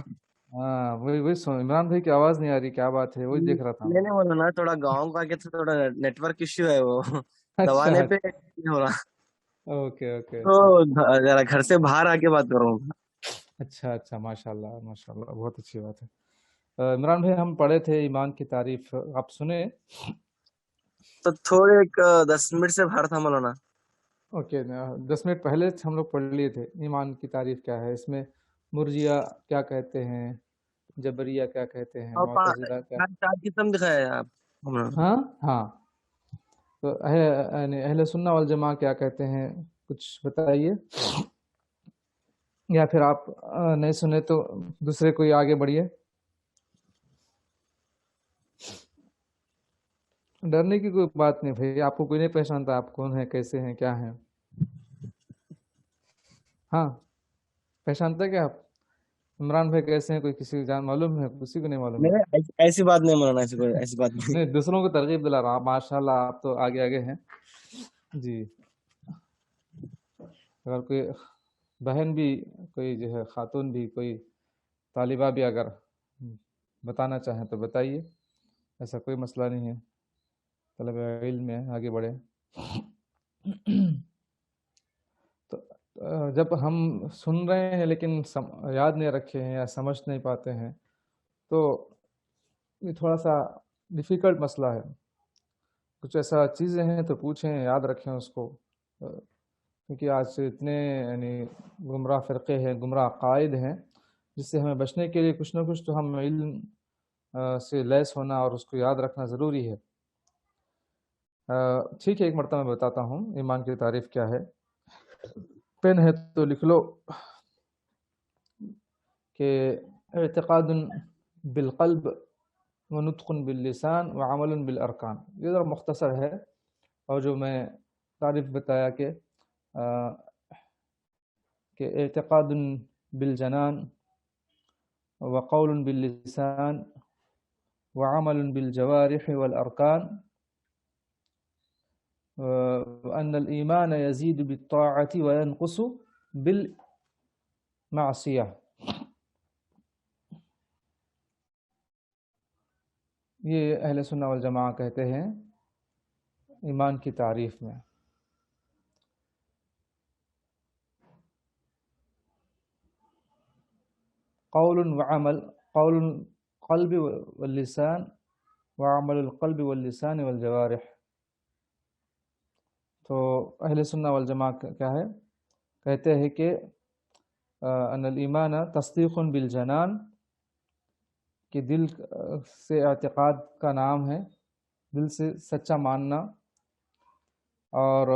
ہاں وہی عمران بھائی کی آواز نہیں آ رہی، کیا بات ہے؟ وہی دیکھ رہا تھا نہیں میں۔ نہیں مولانا، تھوڑا گاؤں کا تھوڑا نیٹ ورک ایشو ہے، وہ اچھا دبانے پہ نہیں ہو رہا، اوکے اوکے، تو اچھا ذرا گھر سے باہر آ کے بات کر رہا ہوں۔ اچھا، ماشاء اللہ ماشاء اللہ، بہت اچھی بات ہے۔ عمران بھائی ہم پڑھے تھے ایمان کی تعریف، آپ سنے؟ تو تھوڑے ایک 10 منٹ سے باہر تھا مولانا۔ اوکے، 10 منٹ پہلے ہم لوگ پڑھ لیے تھے ایمان کی تعریف کیا ہے، اس میں مرجیہ کیا کہتے ہیں، جبریہ کیا کہتے ہیں، اور معتزلہ کیا۔ چار قسم دکھایا ہے آپ مولانا۔ ہاں تو یعنی اہل سنہ والجماع کیا کہتے ہیں، کچھ بتائیے، یا پھر آپ نہیں سنے تو دوسرے کوئی آگے بڑھیے۔ ڈرنے کی کوئی بات نہیں بھائی، آپ کو کوئی نہیں پہچانتا آپ کون ہیں، کیسے ہیں، کیا ہیں۔ ہاں پہچانتے کیا آپ؟ عمران بھائی کیسے ہیں، کوئی کسی کو جان معلوم ہے؟ کسی کو نہیں معلوم ہے؟ نہیں ایسی بات نہیں مولانا، ایسی بات نہیں۔ نہیں، دوسروں کو ترغیب دلا رہا ہوں، ماشاء اللہ آپ تو آگے آگے ہیں جی۔ اگر کوئی بہن بھی، کوئی جو ہے خاتون بھی، کوئی طالبہ بھی اگر بتانا چاہیں تو بتائیے، ایسا کوئی مسئلہ نہیں ہے، طلب علم میں آگے بڑھے۔ تو جب ہم سن رہے ہیں لیکن یاد نہیں رکھے ہیں یا سمجھ نہیں پاتے ہیں تو یہ تھوڑا سا ڈیفیکلٹ مسئلہ ہے۔ کچھ ایسا چیزیں ہیں تو پوچھیں، یاد رکھیں اس کو، کیونکہ آج سے اتنے یعنی گمراہ فرقے ہیں، گمراہ عقائد ہیں، جس سے ہمیں بچنے کے لیے کچھ نہ کچھ تو ہم علم سے لیس ہونا اور اس کو یاد رکھنا ضروری ہے۔ ٹھیک ہے، ایک مرتبہ میں بتاتا ہوں ایمان کی تعریف کیا ہے، پین ہے تو لکھ لو کہ اعتقاد بالقلب ونطق باللسان وعمل بالارکان۔ یہ ذرا مختصر ہے، اور جو میں تعریف بتایا کہ اعتقاد بالجنان وقول باللسان وعمل بالجوارح والارکان، وأن الإيمان يزيد بالطاعة وينقص بالمعصية۔ یہ اہل سنہ والجماع کہتے ہیں ایمان کی تعریف میں۔ قول وعمل، قول القلب واللسان وعمل القلب واللسان والجوارح۔ تو اہل سنہ والجماع کیا ہے، کہتے ہیں کہ ان الایمان تصدیق بالجنان، کہ دل سے اعتقاد کا نام ہے، دل سے سچا ماننا، اور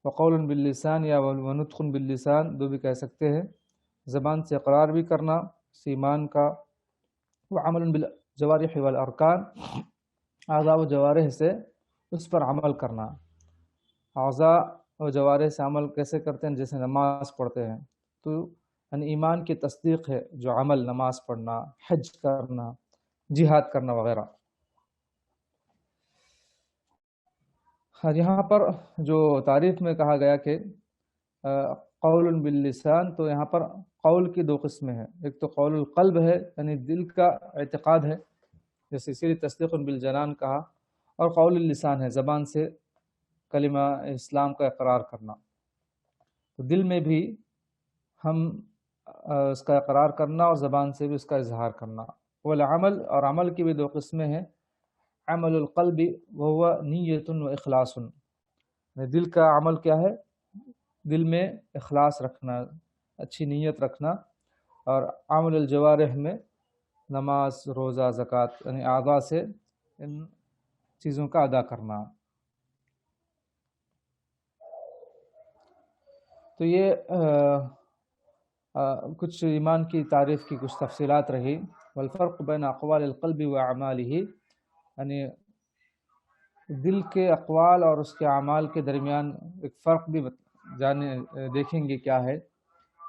وقول باللسان یا ونطق باللسان دو بھی کہہ سکتے ہیں، زبان سے اقرار بھی کرنا اس ایمان کا، وعمل بالجوارح والارکان، اعضاء و جوارح سے اس پر عمل کرنا۔ اعضاء و جوارح سے عمل کیسے کرتے ہیں؟ جیسے نماز پڑھتے ہیں، تو یعنی ایمان کی تصدیق ہے جو عمل، نماز پڑھنا، حج کرنا، جہاد کرنا وغیرہ۔ یہاں پر جو تعریف میں کہا گیا کہ قول باللسان، تو یہاں پر قول کی دو قسمیں ہیں، ایک تو قول القلب ہے یعنی دل کا اعتقاد ہے، جیسے اسی لیے تصدیق بالجنان کہا، اور قول اللسان ہے زبان سے کلمہ اسلام کا اقرار کرنا۔ تو دل میں بھی ہم اس کا اقرار کرنا اور زبان سے بھی اس کا اظہار کرنا، والعمل، اور عمل کی بھی دو قسمیں ہیں، عمل القلب وهو نیت و اخلاص، دل کا عمل کیا ہے؟ دل میں اخلاص رکھنا، اچھی نیت رکھنا، اور عمل الجوارح میں نماز، روزہ، زکوٰۃ، یعنی اعضاء سے ان چیزوں کا ادا کرنا۔ تو یہ کچھ ایمان کی تعریف کی کچھ تفصیلات رہی۔ والفرق بین اقوال القلب و اعمالہ، یعنی دل کے اقوال اور اس کے اعمال کے درمیان ایک فرق بھی دیکھیں گے کیا ہے۔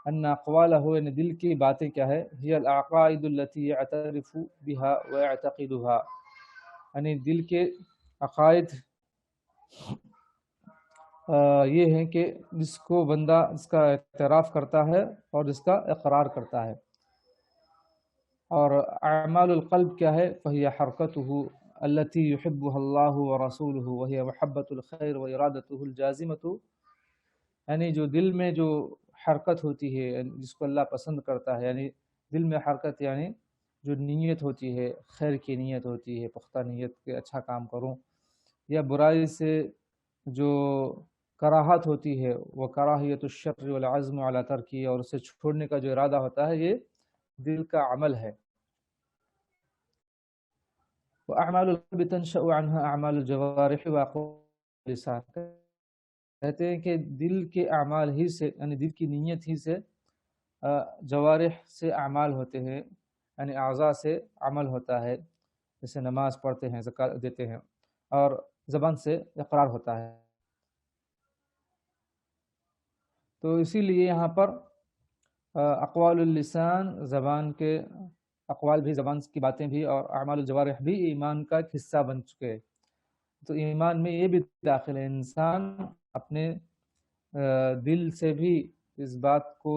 ان اقوالہ، یعنی دل کی باتیں کیا ہے، ہی العقائد التي يعترف بها ويعتقدها، یعنی دل کے عقائد یہ ہیں کہ جس کو بندہ اس کا اعتراف کرتا ہے اور اس کا اقرار کرتا ہے۔ اور اعمال القلب کیا ہے؟ فهي حرکتہ التي يحبها اللہ ورسولہ وهي محبۃ الخیر وارادتہ الجازمۃ، یعنی جو دل میں جو حرکت ہوتی ہے جس کو اللہ پسند کرتا ہے، یعنی دل میں حرکت یعنی جو نیت ہوتی ہے، خیر کی نیت ہوتی ہے، پختہ نیت کہ اچھا کام کروں، یا برائی سے جو کراہت ہوتی ہے، وہ کراہیت الشر والعزم علی ترکی، اور اسے چھوڑنے کا جو ارادہ ہوتا ہے، یہ دل کا عمل ہے۔ وَأَعْمَالُ الْقَلْبِ تَنْشَأُ عَنْهَا أَعْمَالُ الْجَوَارِحِ وَأَقْوَالُ اللِّسَانِ، کہتے ہیں کہ دل کے اعمال ہی سے، یعنی دل کی نیت ہی سے جوارح سے اعمال ہوتے ہیں، یعنی اعضاء سے عمل ہوتا ہے، جیسے نماز پڑھتے ہیں، زکوٰۃ دیتے ہیں، اور زبان سے اقرار ہوتا ہے۔ تو اسی لیے یہاں پر اقوال اللسان، زبان کے اقوال بھی، زبان کی باتیں بھی، اور اعمال الجوارح بھی ایمان کا ایک حصہ بن چکے ہیں۔ تو ایمان میں یہ بھی داخل ہے، انسان اپنے دل سے بھی اس بات کو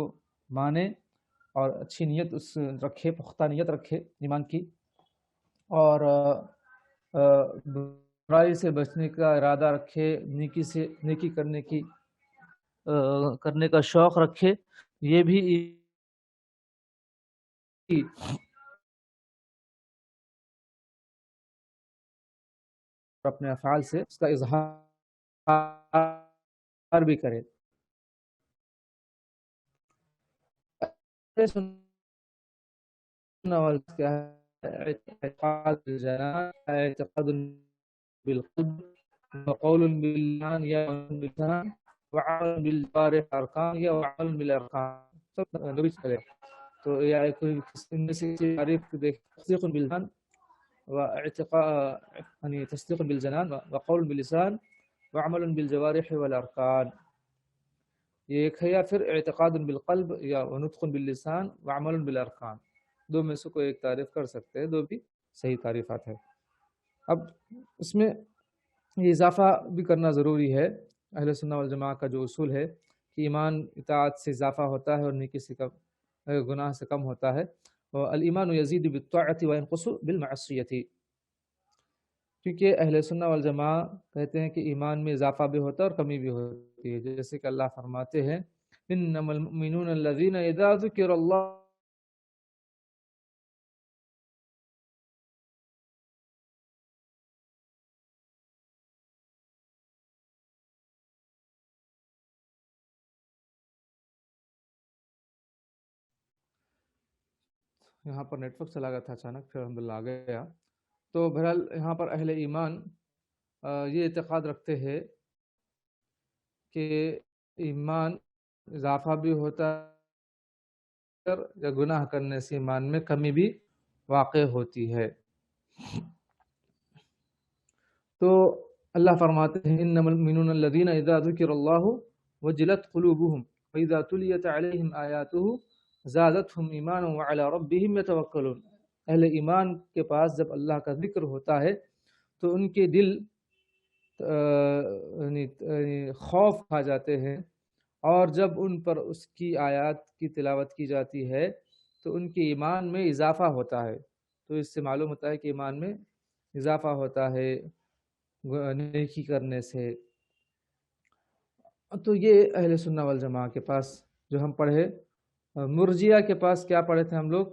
مانے اور اچھی نیت اس رکھے، پختہ نیت رکھے ایمان کی، اور برائی سے بچنے کا ارادہ رکھے، نیکی کرنے کا شوق رکھے، یہ بھی اپنے افعال سے اس کا اظہار بھی کرے۔ کیا ہے؟ اعتقاد بالجنان، اعتقاد بالقلب، وقول باللسان یا باللسان، وعمل بالجوارح ارکان یا وعمل بالارکان، سب نبی چلے۔ تو یا کوئی ان میں سے تعریف دیکھ، تصدیق بالجنان واعتقاد، یعنی تصدیق بالجنان وقول باللسان وعمل بالجوارح والارکان، یہ ایک ہے، یا پھر اعتقاد بالقلب یا نطق باللسان وعمل بالارکان، دو میں سے کوئی ایک تعریف کر سکتے ہیں، دو بھی صحیح تعریفات ہے۔ اب اس میں یہ اضافہ بھی کرنا ضروری ہے، اہل سنہ والجماعہ کا جو اصول ہے کہ ایمان اطاعت سے اضافہ ہوتا ہے اور نیکی سے کم، گناہ سے کم ہوتا ہے۔ الایمان یزید بالطاعۃ وینقص بالمعصیۃ، کیونکہ اہل سنہ والجماعہ کہتے ہیں کہ ایمان میں اضافہ بھی ہوتا ہے اور کمی بھی ہوتی ہے، جیسے کہ اللہ فرماتے ہیں انما المؤمنون الذین اذا ذکر اللہ، یہاں پر نیٹ ورک چلا گیا تھا اچانک، پھر الحمدللہ آ گیا۔ تو بہرحال یہاں پر اہل ایمان یہ اعتقاد رکھتے ہیں کہ ایمان اضافہ بھی ہوتا ہے یا گناہ کرنے سے ایمان میں کمی بھی واقع ہوتی ہے۔ تو اللہ فرماتے ہیں انما المؤمنون الذین اذا ذکر اللہ وجلت قلوبهم واذا تلیت علیہم آیاتہ زادتهم ایمانا وعلی ربهم یتوکلون، اہل ایمان کے پاس جب اللہ کا ذکر ہوتا ہے تو ان کے دل خوف کھا جاتے ہیں، اور جب ان پر اس کی آیات کی تلاوت کی جاتی ہے تو ان کے ایمان میں اضافہ ہوتا ہے۔ تو اس سے معلوم ہوتا ہے کہ ایمان میں اضافہ ہوتا ہے نیکی کرنے سے۔ تو یہ اہل سنہ والجماعہ کے پاس جو ہم پڑھے، مرجیہ کے پاس کیا پڑھے تھے ہم لوگ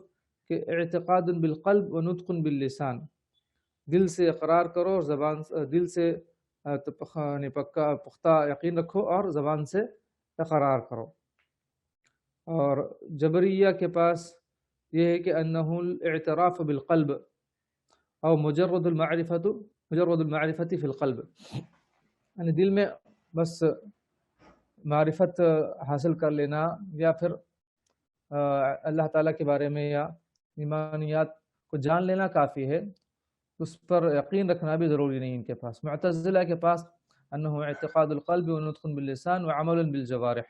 کہ اعتقاد بالقلب و نطق باللسان، دل سے اقرار کرو اور زبان دل سے پکا پختہ یقین رکھو اور زبان سے اقرار کرو۔ اور جبریہ کے پاس یہ ہے کہ انہ الاعتراف بالقلب او مجرد المعرفت فی القلب، یعنی دل میں بس معرفت حاصل کر لینا یا پھر اللہ تعالیٰ کے بارے میں یا ایمانیات کو جان لینا کافی ہے، اس پر یقین رکھنا بھی ضروری نہیں ان کے پاس۔ معتزلہ کے پاس انہ اعتقاد القلب و نطق باللسان و عمل بالجوارح،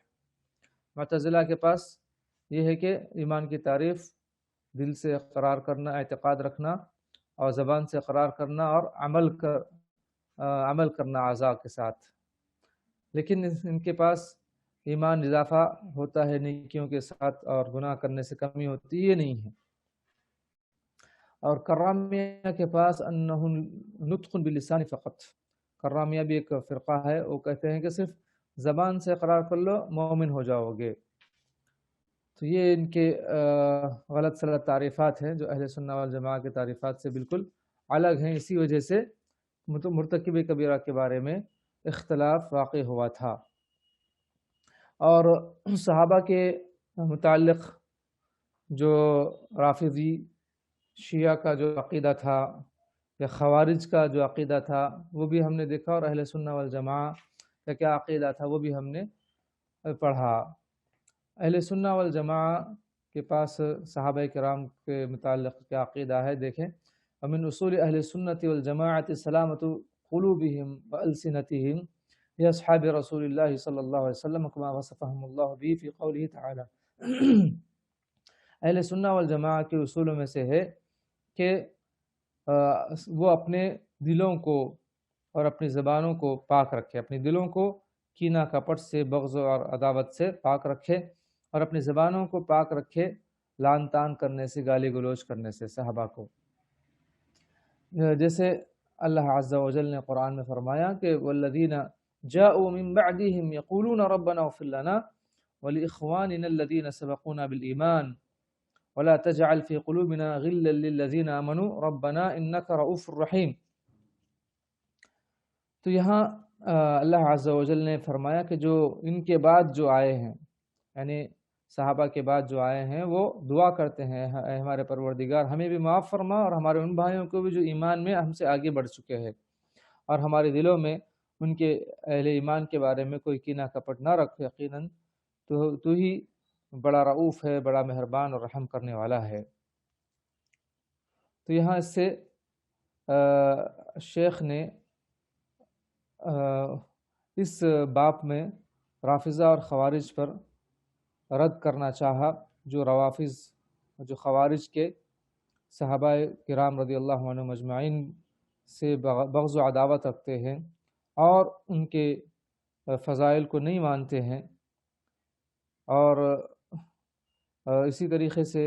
معتزلہ کے پاس یہ ہے کہ ایمان کی تعریف دل سے اقرار کرنا، اعتقاد رکھنا اور زبان سے اقرار کرنا اور عمل کرنا اعضاء کے ساتھ، لیکن ان کے پاس ایمان اضافہ ہوتا ہے نیکیوں کے ساتھ اور گناہ کرنے سے کمی ہوتی یہ نہیں ہے۔ اور کرامیہ کے پاس انہ نطق باللسان فقط، کرامیہ بھی ایک فرقہ ہے، وہ کہتے ہیں کہ صرف زبان سے اقرار کر لو مومن ہو جاؤ گے۔ تو یہ ان کے غلط سلط تعریفات ہیں جو اہل سنہ والجماعہ کے تعریفات سے بالکل الگ ہیں، اسی وجہ سے مرتکب کبیرہ کے بارے میں اختلاف واقع ہوا تھا۔ اور صحابہ کے متعلق جو رافضی شیعہ کا جو عقیدہ تھا یا خوارج کا جو عقیدہ تھا وہ بھی ہم نے دیکھا، اور اہل سنہ والجماعہ کا کیا عقیدہ تھا وہ بھی ہم نے پڑھا۔ اہل سنہ والجماعہ کے پاس صحابہ کرام کے متعلق کیا عقیدہ ہے دیکھیں، ومن اصول اہل سنت والجماعت سلامت قلوبہم والسنتہم اصحاب رسول اللہ صلی اللہ علیہ وسلم کما وصفہم اللہ بھی فی قولہ تعالی۔ اہل سنہ والجماعہ کے اصولوں میں سے ہے کہ وہ اپنے دلوں کو اور اپنی زبانوں کو پاک رکھے، اپنی دلوں کو کینہ کپٹ سے، بغض اور عداوت سے پاک رکھے، اور اپنی زبانوں کو پاک رکھے لعن طعن کرنے سے، گالی گلوچ کرنے سے صحابہ کو۔ جیسے اللہ عز و جل نے قرآن میں فرمایا کہ والذین جاءوا من بعدهم یقولون ربنا اغفر لنا ولإخواننا الذین سبقونا بالایمان ولا تجعل في قلوبنا غلا للذین آمنوا ربنا انک رؤوف رحیم۔ تو یہاں اللہ عز و جل نے فرمایا کہ جو ان کے بعد جو آئے ہیں، یعنی صحابہ کے بعد جو آئے ہیں، وہ دعا کرتے ہیں اے ہمارے پروردگار ہمیں بھی معاف فرما اور ہمارے ان بھائیوں کو بھی جو ایمان میں ہم سے آگے بڑھ چکے ہیں، اور ہمارے دلوں میں ان کے اہل ایمان کے بارے میں کوئی کینہ کپٹ نہ رکھ، یقیناً تو ہی بڑا رؤوف ہے، بڑا مہربان اور رحم کرنے والا ہے۔ تو یہاں اس سے شیخ نے اس باب میں رافضہ اور خوارج پر رد کرنا چاہا، جو روافض جو خوارج کے صحابہ کرام رضی اللہ عنہ مجمعین سے بغض و عداوت رکھتے ہیں اور ان کے فضائل کو نہیں مانتے ہیں، اور اسی طریقے سے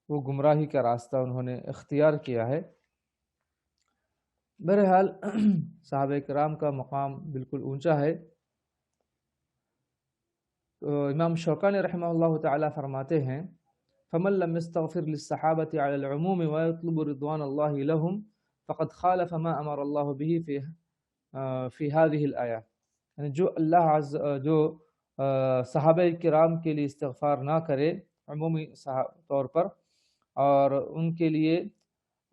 وہ گمراہی کا راستہ انہوں نے اختیار کیا ہے۔ بہرحال صحابہ کرام کا مقام بالکل اونچا ہے۔ امام شوکانی رحمہ اللہ تعالی فرماتے ہیں فمن لم يستغفر للصحابة على العموم ويطلب رضوان الله لهم فقد خالف ما امر الله به في هذه الآية، یعنی جو صحابہ کرام کے لیے استغفار نہ کرے عمومی طور پر اور ان کے لیے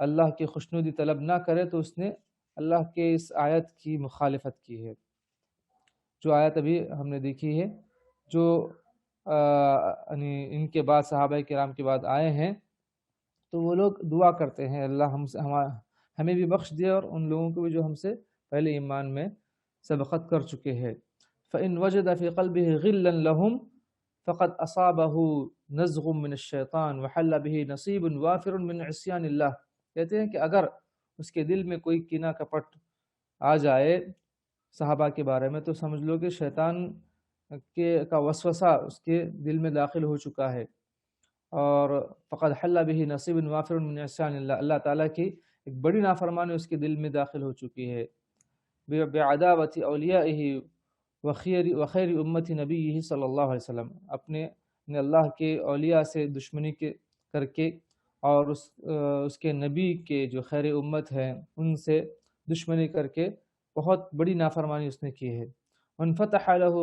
اللہ کی خوشنودی طلب نہ کرے، تو اس نے اللہ کے اس آیت کی مخالفت کی ہے، جو آیت ابھی ہم نے دیکھی ہے، جو ان کے بعد صحابہ کرام کے بعد آئے ہیں، تو وہ لوگ دعا کرتے ہیں اللہ ہمیں بھی بخش دے اور ان لوگوں کو بھی جو ہم سے پہلے ایمان میں سبقت کر چکے ہیں۔ فَإِن وَجَدَ فِي قَلْبِهِ غِلًّا لَهُمْ فَقَدْ أَصَابَهُ نَزْغٌ مِّنَ الشَّيْطَانِ وَحَلَّ بِهِ نَصِيبٌ وَافِرٌ مِّنْ عِصْيَانِ اللَّهِ، کہتے ہیں کہ اگر اس کے دل میں کوئی کینہ کپٹ آ جائے صحابہ کے بارے میں، تو سمجھ لو کہ شیطان کا وسوسہ اس کے دل میں داخل ہو چکا ہے، اور فقد حل به نصیب وافر من عصیان اللہ، اللہ تعالیٰ کی ایک بڑی نافرمانی اس کے دل میں داخل ہو چکی ہے۔ بعداوت اولیائہ وخیر امت نبی صلی اللہ علیہ وسلم، اپنے اللہ کے اولیاء سے دشمنی کر کے اور اس کے نبی کے جو خیر امت ہیں ان سے دشمنی کر کے بہت بڑی نافرمانی اس نے کی ہے۔ وانفتح له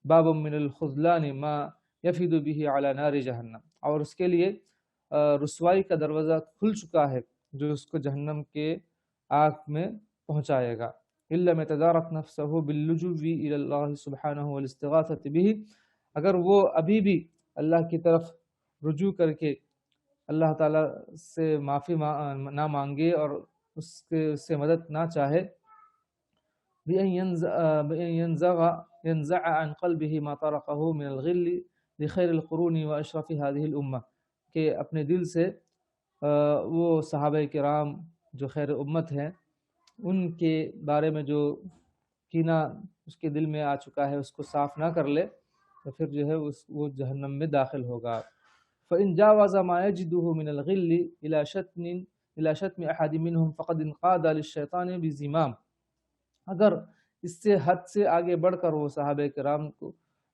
باب من الخذلان ما يفید به على نار جہنم، اور اس کے لیے رسوائی کا دروازہ کھل چکا ہے جو اس کو جہنم کے آگ میں پہنچائے گا۔ الا من تدارک نفسه باللجوء الى اللہ سبحانہ والاستغاثة به، اگر وہ ابھی بھی اللہ کی طرف رجوع کر کے اللہ تعالیٰ سے معافی نہ مانگے اور اس سے مدد نہ چاہے، بأن ينزع عن قلبه ما طرقه من الغل لخير القرون وأشرف هذه الأمة، کہ اپنے دل سے وہ صحابہ کرام جو خیر امت ہیں ان کے بارے میں جو کینہ اس کے دل میں آ چکا ہے اس کو صاف نہ کر لے تو پھر جو ہے وہ جہنم میں داخل ہوگا۔ فإن جاوز ما يجده من الغل إلى شتم أحد منهم فقد انقاد للشيطان بزمام، اگر اس سے حد سے آگے بڑھ کر وہ صحابہ کرام کو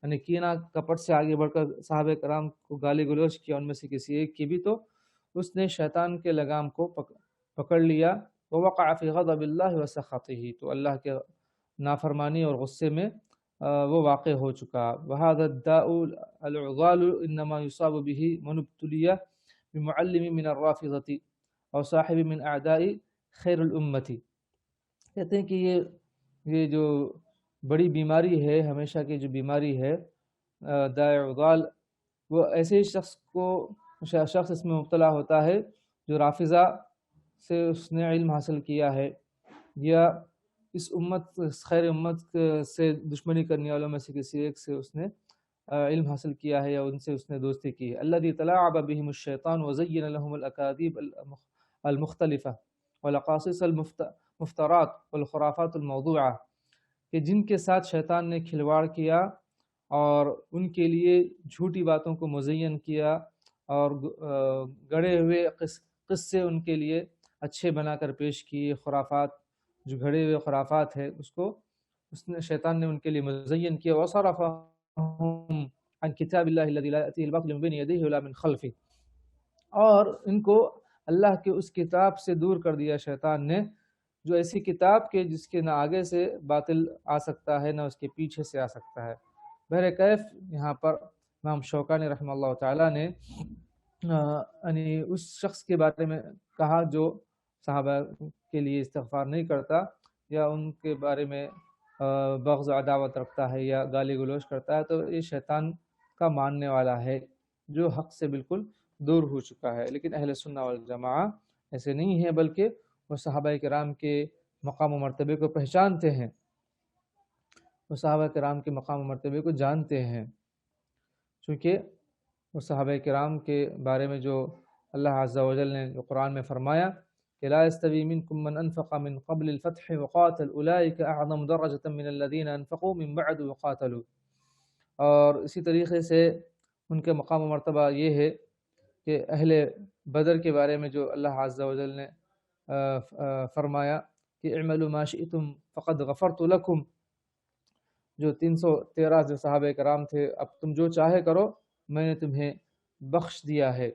یعنی کینہ کپٹ سے آگے بڑھ کر صحابہ کرام کو گالی گلوچ کیا ان میں سے کسی ایک کی بھی، تو اس نے شیطان کے لگام کو پکڑ لیا۔ ووقع في غضب الله وسخطه، تو اللہ کے نافرمانی اور غصے میں وہ واقع ہو چکا۔ وهذا الداء العضال انما يصاب به من ابتلي بمعلم من الرافضة اور صاحب من اعداء خیر الامتی، کہتے ہیں کہ یہ جو بڑی بیماری ہے، ہمیشہ کی جو بیماری ہے داء عضال، وہ ایسے شخص اس میں مبتلا ہوتا ہے جو رافضہ سے اس نے علم حاصل کیا ہے، یا اس خیر امت سے دشمنی کرنے والوں میں سے کسی ایک سے اس نے علم حاصل کیا ہے یا ان سے اس نے دوستی کی ہے۔ الذی تلاعب بهم الشیطان وزین لهم الاکاذیب المختلفہ والاقاصص المفترات والخرافات الموضوعہ، کہ جن کے ساتھ شیطان نے کھلواڑ کیا اور ان کے لیے جھوٹی باتوں کو مزین کیا اور گڑے ہوئے قصے ان کے لیے اچھے بنا کر پیش کیے، خرافات جو گھڑے ہوئے خرافات ہے اس نے شیطان نے ان کے لیے مزین کیا۔ وصرفهم عن کتاب اللہ الذی لا یأتیہ الباطل من بین یدیہ ولا من خلفہ، اور ان کو اللہ کے اس کتاب سے دور کر دیا شیطان نے جو ایسی کتاب کے جس کے نہ آگے سے باطل آ سکتا ہے نہ اس کے پیچھے سے آ سکتا ہے۔ بہرکیف یہاں پر امام شوکانی رحمہ اللہ تعالیٰ نے یعنی اس شخص کے بارے میں کہا جو صحابہ کے لیے استغفار نہیں کرتا یا ان کے بارے میں بغض و عداوت رکھتا ہے یا گالی گلوچ کرتا ہے، تو یہ شیطان کا ماننے والا ہے جو حق سے بالکل دور ہو چکا ہے۔ لیکن اہل سنہ والجماعہ ایسے نہیں ہے، بلکہ وہ صحابہ کرام کے مقام و مرتبے کو پہچانتے ہیں، وہ صحابہ کرام کے مقام و مرتبے کو جانتے ہیں، چونکہ وہ صحابہ کرام کے بارے میں جو اللہ عز و جل نے جو قرآن میں فرمایا کہ لا يستوي منكم من انفق من قبل الفتح وقاتل اولئك اعظم درجة من الذين انفقوا من بعد وقاتلوا، اور اسی طریقے سے ان کے مقام و مرتبہ یہ ہے کہ اہل بدر کے بارے میں جو اللہ عز و جل نے فرمایا کہ اعملوا ما شئتم فقد غفرت لكم، جو 313 جو صحابہ کرام تھے، اب تم جو چاہے کرو میں نے تمہیں بخش دیا ہے۔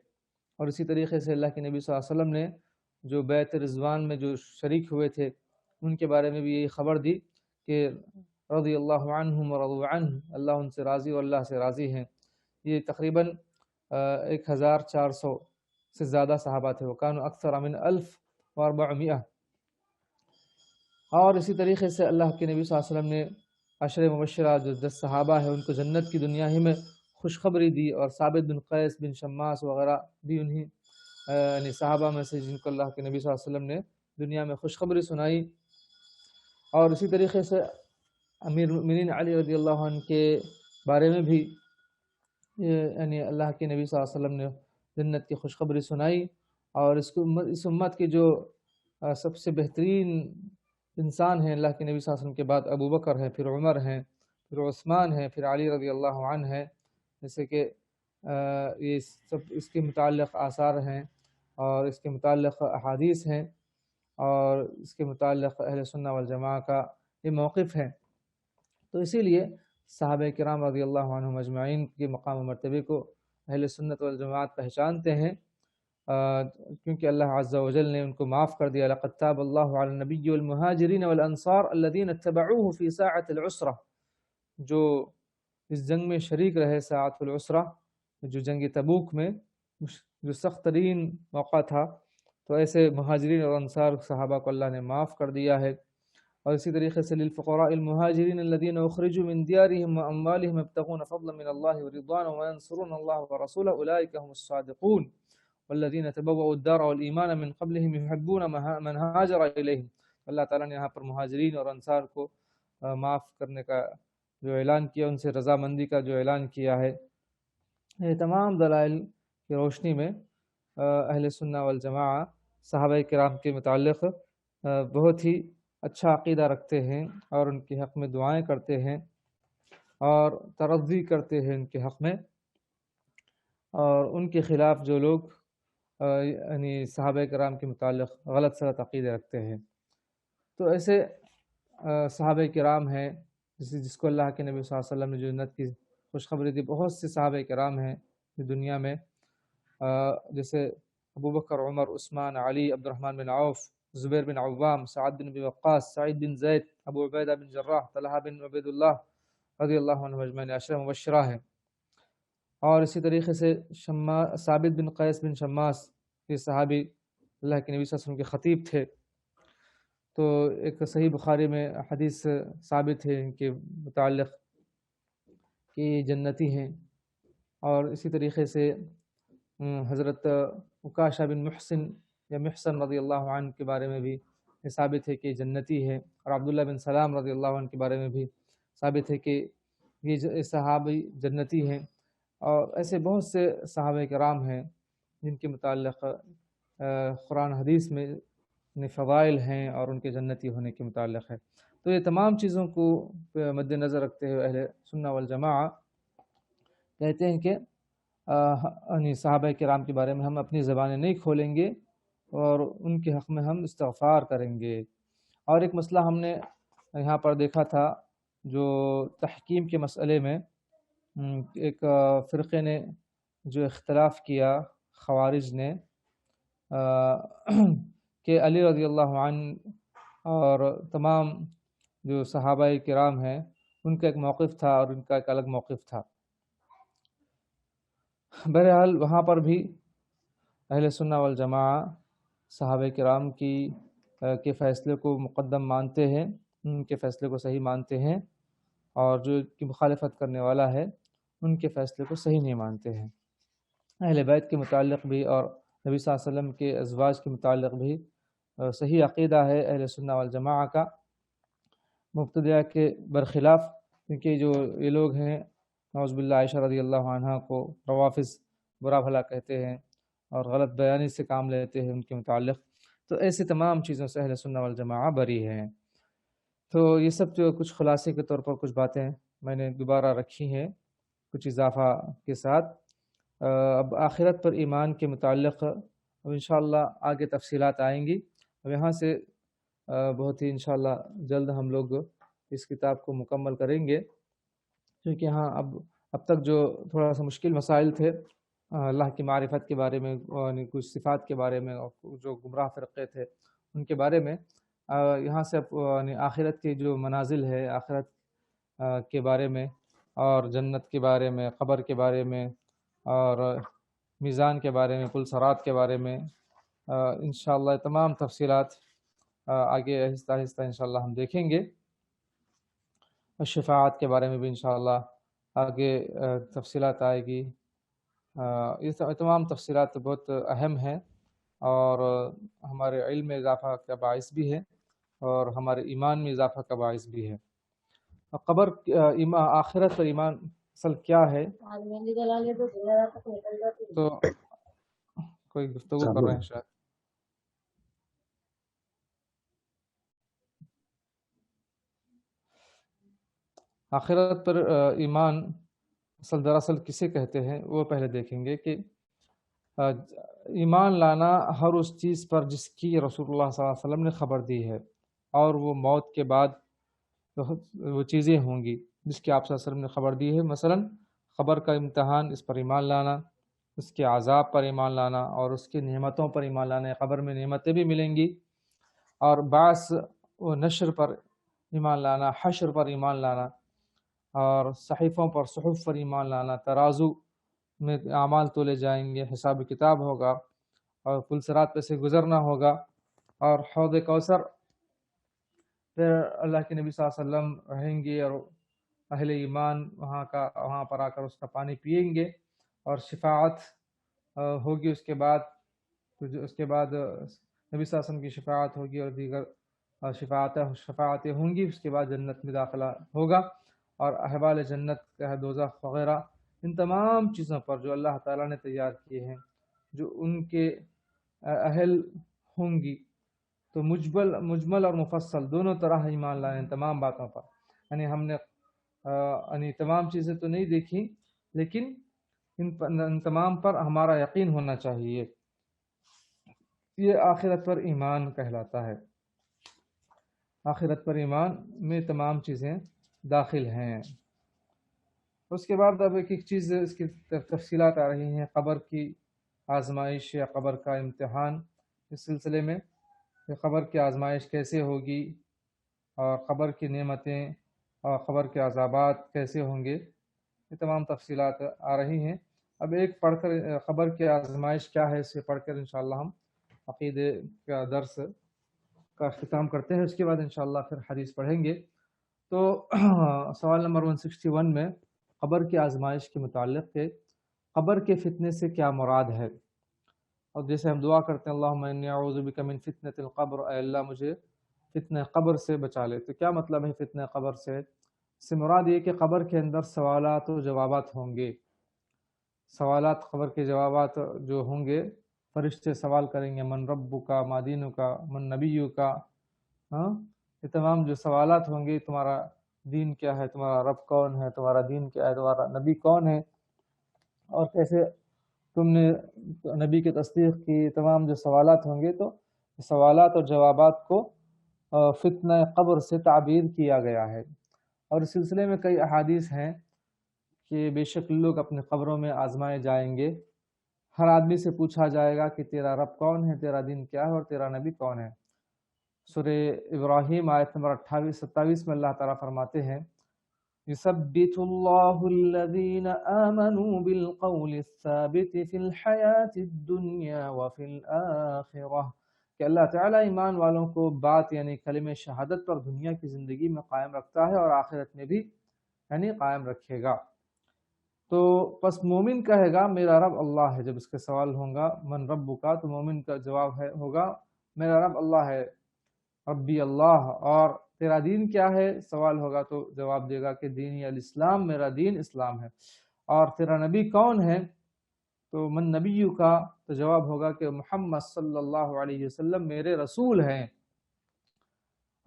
اور اسی طریقے سے اللہ کے نبی صلی اللہ علیہ وسلم نے جو بیعت رضوان میں جو شریک ہوئے تھے ان کے بارے میں بھی یہی خبر دی کہ رضی اللہ عنہم ورضوا عنہ، اللہ ان سے راضی اور اللہ سے راضی ہیں۔ یہ تقریباً 1400 سے زیادہ صحابہ تھے، وکانوا اکثر من 1400۔ اور اسی طریقے سے اللہ کے نبی صلی اللہ علیہ وسلم نے عشر مبشرہ جو 10 صحابہ ہیں ان کو جنت کی دنیا ہی میں خوشخبری دی، اور ثابت بن قیس بن شماس وغیرہ بھی انہی یعنی صحابہ میں سے جن کو اللہ کے نبی صلی اللہ علیہ وسلم نے دنیا میں خوشخبری سنائی۔ اور اسی طریقے سے امیر المؤمنین علی رضی اللہ عنہ کے بارے میں بھی یعنی اللہ کے نبی صلی اللہ علیہ وسلم نے جنت کی خوشخبری سنائی، اور اس امت کے جو سب سے بہترین انسان ہیں اللہ کے نبی صلی اللہ علیہ وسلم کے بعد ابو بکر ہیں، پھر عمر ہیں، پھر عثمان ہیں، پھر علی رضی اللہ عنہ ہیں، جیسے کہ یہ سب اس کے متعلق آثار ہیں اور اس کے متعلق احادیث ہیں اور اس کے متعلق اہل سنہ والجماعہ کا یہ موقف ہے۔ تو اسی لیے صحابہ کرام رضی اللہ عنہم اجمعین کے مقام و مرتبے کو اہل سنت والجماعت پہچانتے ہیں، کیونکہ اللہ عز و جل نے ان کو معاف کر دیا. لقد تاب اللہ علی النبی والمہاجرین والانصار الذین اتبعوه فی ساعة العسرہ، جو اس جنگ میں شریک رہے ساعۃ العسرہ، جو جنگ تبوک میں جو سخت ترین موقع تھا، تو ایسے مہاجرین اور انصار صحابہ کو اللہ نے معاف کر دیا ہے. اور اسی طریقے سے للفقراء المہاجرین الذین اخرجوا من دیارہم واموالہم یبتغون فضلا من اللہ ورضوانا وینصرون اللہ ورسولہ اولئک هم الصادقون والذین تبوؤوا الدار والایمان من قبلہم یحبون من ہاجر الیہم. اللہ تعالیٰ نے یہاں پر مہاجرین اور انصار کو معاف کرنے کا جو اعلان کیا، ان سے رضامندی کا جو اعلان کیا ہے. یہ تمام دلائل کی روشنی میں اہل سنہ والجماعہ صحابہ کرام کے متعلق بہت ہی اچھا عقیدہ رکھتے ہیں اور ان کے حق میں دعائیں کرتے ہیں اور ترضی کرتے ہیں ان کے حق میں. اور ان کے خلاف جو لوگ یعنی صحابہ کرام کے متعلق غلط سلط عقیدے رکھتے ہیں، تو ایسے صحابہ کرام ہیں جس کو اللہ کے نبی صلی اللہ علیہ وسلم نے جو جنت کی خوشخبری دی. بہت سے صحابہ کرام ہیں دنیا میں، جیسے ابو بکر، عمر، عثمان، علی، عبد الرحمن بن عوف، زبیر بن عوام، سعد بن ابی وقاص، سعید بن زید، ابو عبیدہ بن جراح، طلحہ بن عبید اللہ رضی اللہ عنہ اجمعین، عشرہ مبشرہ ہیں. اور اسی طریقے سے ثابت بن قیس بن شماس، یہ صحابی اللہ کے نبی صلی اللہ علیہ وسلم کے خطیب تھے. تو ایک صحیح بخاری میں حدیث ثابت ہے ان کے متعلق کہ یہ جنتی ہیں. اور اسی طریقے سے حضرت عکاشہ بن محسن یا محسن رضی اللہ عنہ کے بارے میں بھی یہ ثابت ہے کہ جنتی ہے. اور عبداللہ بن سلام رضی اللہ عنہ کے بارے میں بھی ثابت ہے کہ یہ صحابی جنتی ہیں. اور ایسے بہت سے صحابہ کرام ہیں جن کے متعلق قرآن حدیث میں فضائل ہیں اور ان کے جنتی ہونے کے متعلق ہے. تو یہ تمام چیزوں کو مد نظر رکھتے ہوئے اہل سنہ والجماعہ کہتے ہیں کہ صحابہ کرام کے بارے میں ہم اپنی زبانیں نہیں کھولیں گے اور ان کے حق میں ہم استغفار کریں گے. اور ایک مسئلہ ہم نے یہاں پر دیکھا تھا، جو تحکیم کے مسئلے میں ایک فرقے نے جو اختلاف کیا، خوارج نے، کہ علی رضی اللہ عنہ اور تمام جو صحابہ کرام ہیں ان کا ایک موقف تھا اور ان کا ایک الگ موقف تھا. بہرحال وہاں پر بھی اہل سنہ والجماعہ صحابہ کرام کے فیصلے کو مقدم مانتے ہیں، ان کے فیصلے کو صحیح مانتے ہیں، اور جو کی مخالفت کرنے والا ہے ان کے فیصلے کو صحیح نہیں مانتے ہیں. اہل بیت کے متعلق بھی اور نبی صلی اللہ علیہ وسلم کے ازواج کے متعلق بھی صحیح عقیدہ ہے اہل سنہ والجماعہ کا، مبتدعہ کے برخلاف. کیونکہ جو یہ لوگ ہیں نعوذ باللہ عائشہ رضی اللہ عنہ کو روافض برا بھلا کہتے ہیں اور غلط بیانی سے کام لیتے ہیں ان کے متعلق، تو ایسی تمام چیزوں سے اہل سنہ والجماعہ بری ہیں. تو یہ سب جو کچھ خلاصے کے طور پر کچھ باتیں میں نے دوبارہ رکھی ہیں کچھ اضافہ کے ساتھ. اب آخرت پر ایمان کے متعلق اب انشاءاللہ آگے تفصیلات آئیں گی. اب یہاں سے بہت ہی انشاءاللہ جلد ہم لوگ اس کتاب کو مکمل کریں گے، کیونکہ ہاں اب تک جو تھوڑا سا مشکل مسائل تھے اللہ کی معرفت کے بارے میں، کچھ صفات کے بارے میں، اور جو گمراہ فرقے تھے ان کے بارے میں، یہاں سے آخرت کے جو منازل ہے، آخرت کے بارے میں اور جنت کے بارے میں، قبر کے بارے میں اور میزان کے بارے میں، پل صراط کے بارے میں انشاءاللہ تمام تفصیلات آگے آہستہ آہستہ انشاءاللہ ہم دیکھیں گے. شفاعت کے بارے میں بھی انشاءاللہ آگے تفصیلات آئے گی. یہ تمام تفصیلات بہت اہم ہیں اور ہمارے علم میں اضافہ کا باعث بھی ہے اور ہمارے ایمان میں اضافہ کا باعث بھی ہے. قبر آخرت پر ایمان اصل کیا ہے؟ تو کوئی گفتگو کر رہے ہیں شاید. آخرت پر ایمان دراصل کسے کہتے ہیں وہ پہلے دیکھیں گے کہ ایمان لانا ہر اس چیز پر جس کی رسول اللہ صلی اللہ علیہ وسلم نے خبر دی ہے، اور وہ موت کے بعد وہ چیزیں ہوں گی جس کی آپ صلی اللہ علیہ وسلم نے خبر دی ہے. مثلا خبر کا امتحان، اس پر ایمان لانا، اس کے عذاب پر ایمان لانا اور اس کی نعمتوں پر ایمان لانا. قبر میں نعمتیں بھی ملیں گی، اور بعث و نشر پر ایمان لانا، حشر پر ایمان لانا، اور صحیفوں پر، صحف پر ایمان لانا، ترازو میں اعمال تولے جائیں گے، حساب کتاب ہوگا، اور پل صراط پہ سے گزرنا ہوگا، اور حوض کوثر پھر اللہ کے نبی صلی اللہ علیہ وسلم رہیں گے، اور اہل ایمان وہاں پر آ کر اس کا پانی پیئیں گے، اور شفاعت ہوگی. اس کے بعد نبی صلی اللہ علیہ وسلم کی شفاعت ہوگی اور دیگر شفاعتیں ہوں گی. اس کے بعد جنت میں داخلہ ہوگا، اور احوال جنت کا دوزخ وغیرہ، ان تمام چیزوں پر جو اللہ تعالیٰ نے تیار کیے ہیں، جو ان کے اہل ہوں گی. تو مجمل اور مفصل دونوں طرح ایمان لائیں ان تمام باتوں پر. یعنی ہم نے تمام چیزیں تو نہیں دیکھی، لیکن ان تمام پر ہمارا یقین ہونا چاہیے. یہ آخرت پر ایمان کہلاتا ہے. آخرت پر ایمان میں تمام چیزیں داخل ہیں. اس کے بعد اب ایک چیز اس کی تفصیلات آ رہی ہیں. قبر کی آزمائش یا قبر کا امتحان. اس سلسلے میں کہ قبر کی آزمائش کیسے ہوگی، اور قبر کی نعمتیں اور قبر کے عذابات کیسے ہوں گے، یہ تمام تفصیلات آ رہی ہیں. اب ایک پڑھ کر قبر کی آزمائش کیا ہے، اسے پڑھ کر انشاءاللہ ہم عقیدے کا درس کا اختتام کرتے ہیں. اس کے بعد انشاءاللہ پھر حدیث پڑھیں گے. تو سوال نمبر 161 میں قبر کی آزمائش کے متعلق کہ قبر کے فتنے سے کیا مراد ہے. اور جیسے ہم دعا کرتے ہیں اللہم انی اعوذ بک من فتنۃ القبر، اے اللہ مجھے فتنہ قبر سے بچا لے. تو کیا مطلب ہے فتنہ قبر سے؟ اس سے مراد یہ کہ قبر کے اندر سوالات و جوابات ہوں گے. سوالات، قبر کے جوابات جو ہوں گے، فرشتے سوال کریں گے من ربک، ما دینک، من نبیک. یہ تمام جو سوالات ہوں گے، تمہارا دین کیا ہے، تمہارا رب کون ہے، تمہارا دین کیا ہے، تمہارا نبی کون ہے، اور کیسے تم نے نبی کی تصدیق کی. تمام جو سوالات ہوں گے، تو سوالات اور جوابات کو فتنہ قبر سے تعبیر کیا گیا ہے. اور اس سلسلے میں کئی احادیث ہیں کہ بے شک لوگ اپنے قبروں میں آزمائے جائیں گے. ہر آدمی سے پوچھا جائے گا کہ تیرا رب کون ہے، تیرا دین کیا ہے، اور تیرا نبی کون ہے. سورہ ابراہیم آیت نمبر 28-27 میں اللہ تعالیٰ فرماتے ہیں یثبت اللہ الذین آمنوا بالقول الثابت فی الحیاة الدنیا وفی الآخرہ، کہ اللہ تعالیٰ ایمان والوں کو بات یعنی کلمہ شہادت پر دنیا کی زندگی میں قائم رکھتا ہے، اور آخرت میں بھی یعنی قائم رکھے گا. تو پس مومن کہے گا میرا رب اللہ ہے. جب اس کے سوال ہوگا من رب کا، تو مومن کا جواب ہوگا میرا رب اللہ ہے، ربی اللہ. اور تیرا دین کیا ہے، سوال ہوگا تو جواب دے گا کہ دینی الاسلام، میرا دین اسلام ہے. اور تیرا نبی کون ہے، تو من نبی کا، تو جواب ہوگا کہ محمد صلی اللہ علیہ وسلم میرے رسول ہیں.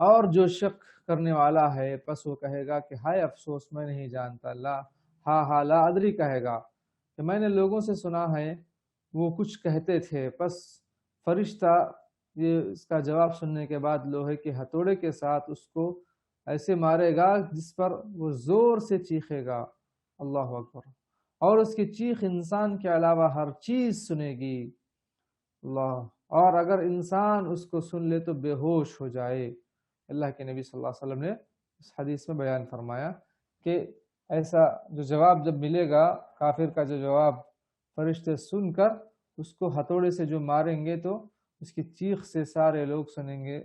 اور جو شک کرنے والا ہے پس وہ کہے گا کہ ہائے افسوس، میں نہیں جانتا. لا ادری کہے گا کہ میں نے لوگوں سے سنا ہے وہ کچھ کہتے تھے. پس فرشتہ یہ اس کا جواب سننے کے بعد لوہے کے ہتھوڑے کے ساتھ اس کو ایسے مارے گا جس پر وہ زور سے چیخے گا، اللہ اکبر، اور اس کی چیخ انسان کے علاوہ ہر چیز سنے گی. اللہ، اور اگر انسان اس کو سن لے تو بے ہوش ہو جائے. اللہ کے نبی صلی اللہ علیہ وسلم نے اس حدیث میں بیان فرمایا کہ ایسا جو جواب جب ملے گا، کافر کا جو جواب فرشتے سن کر اس کو ہتھوڑے سے جو ماریں گے، تو اس کی چیخ سے سارے لوگ سنیں گے،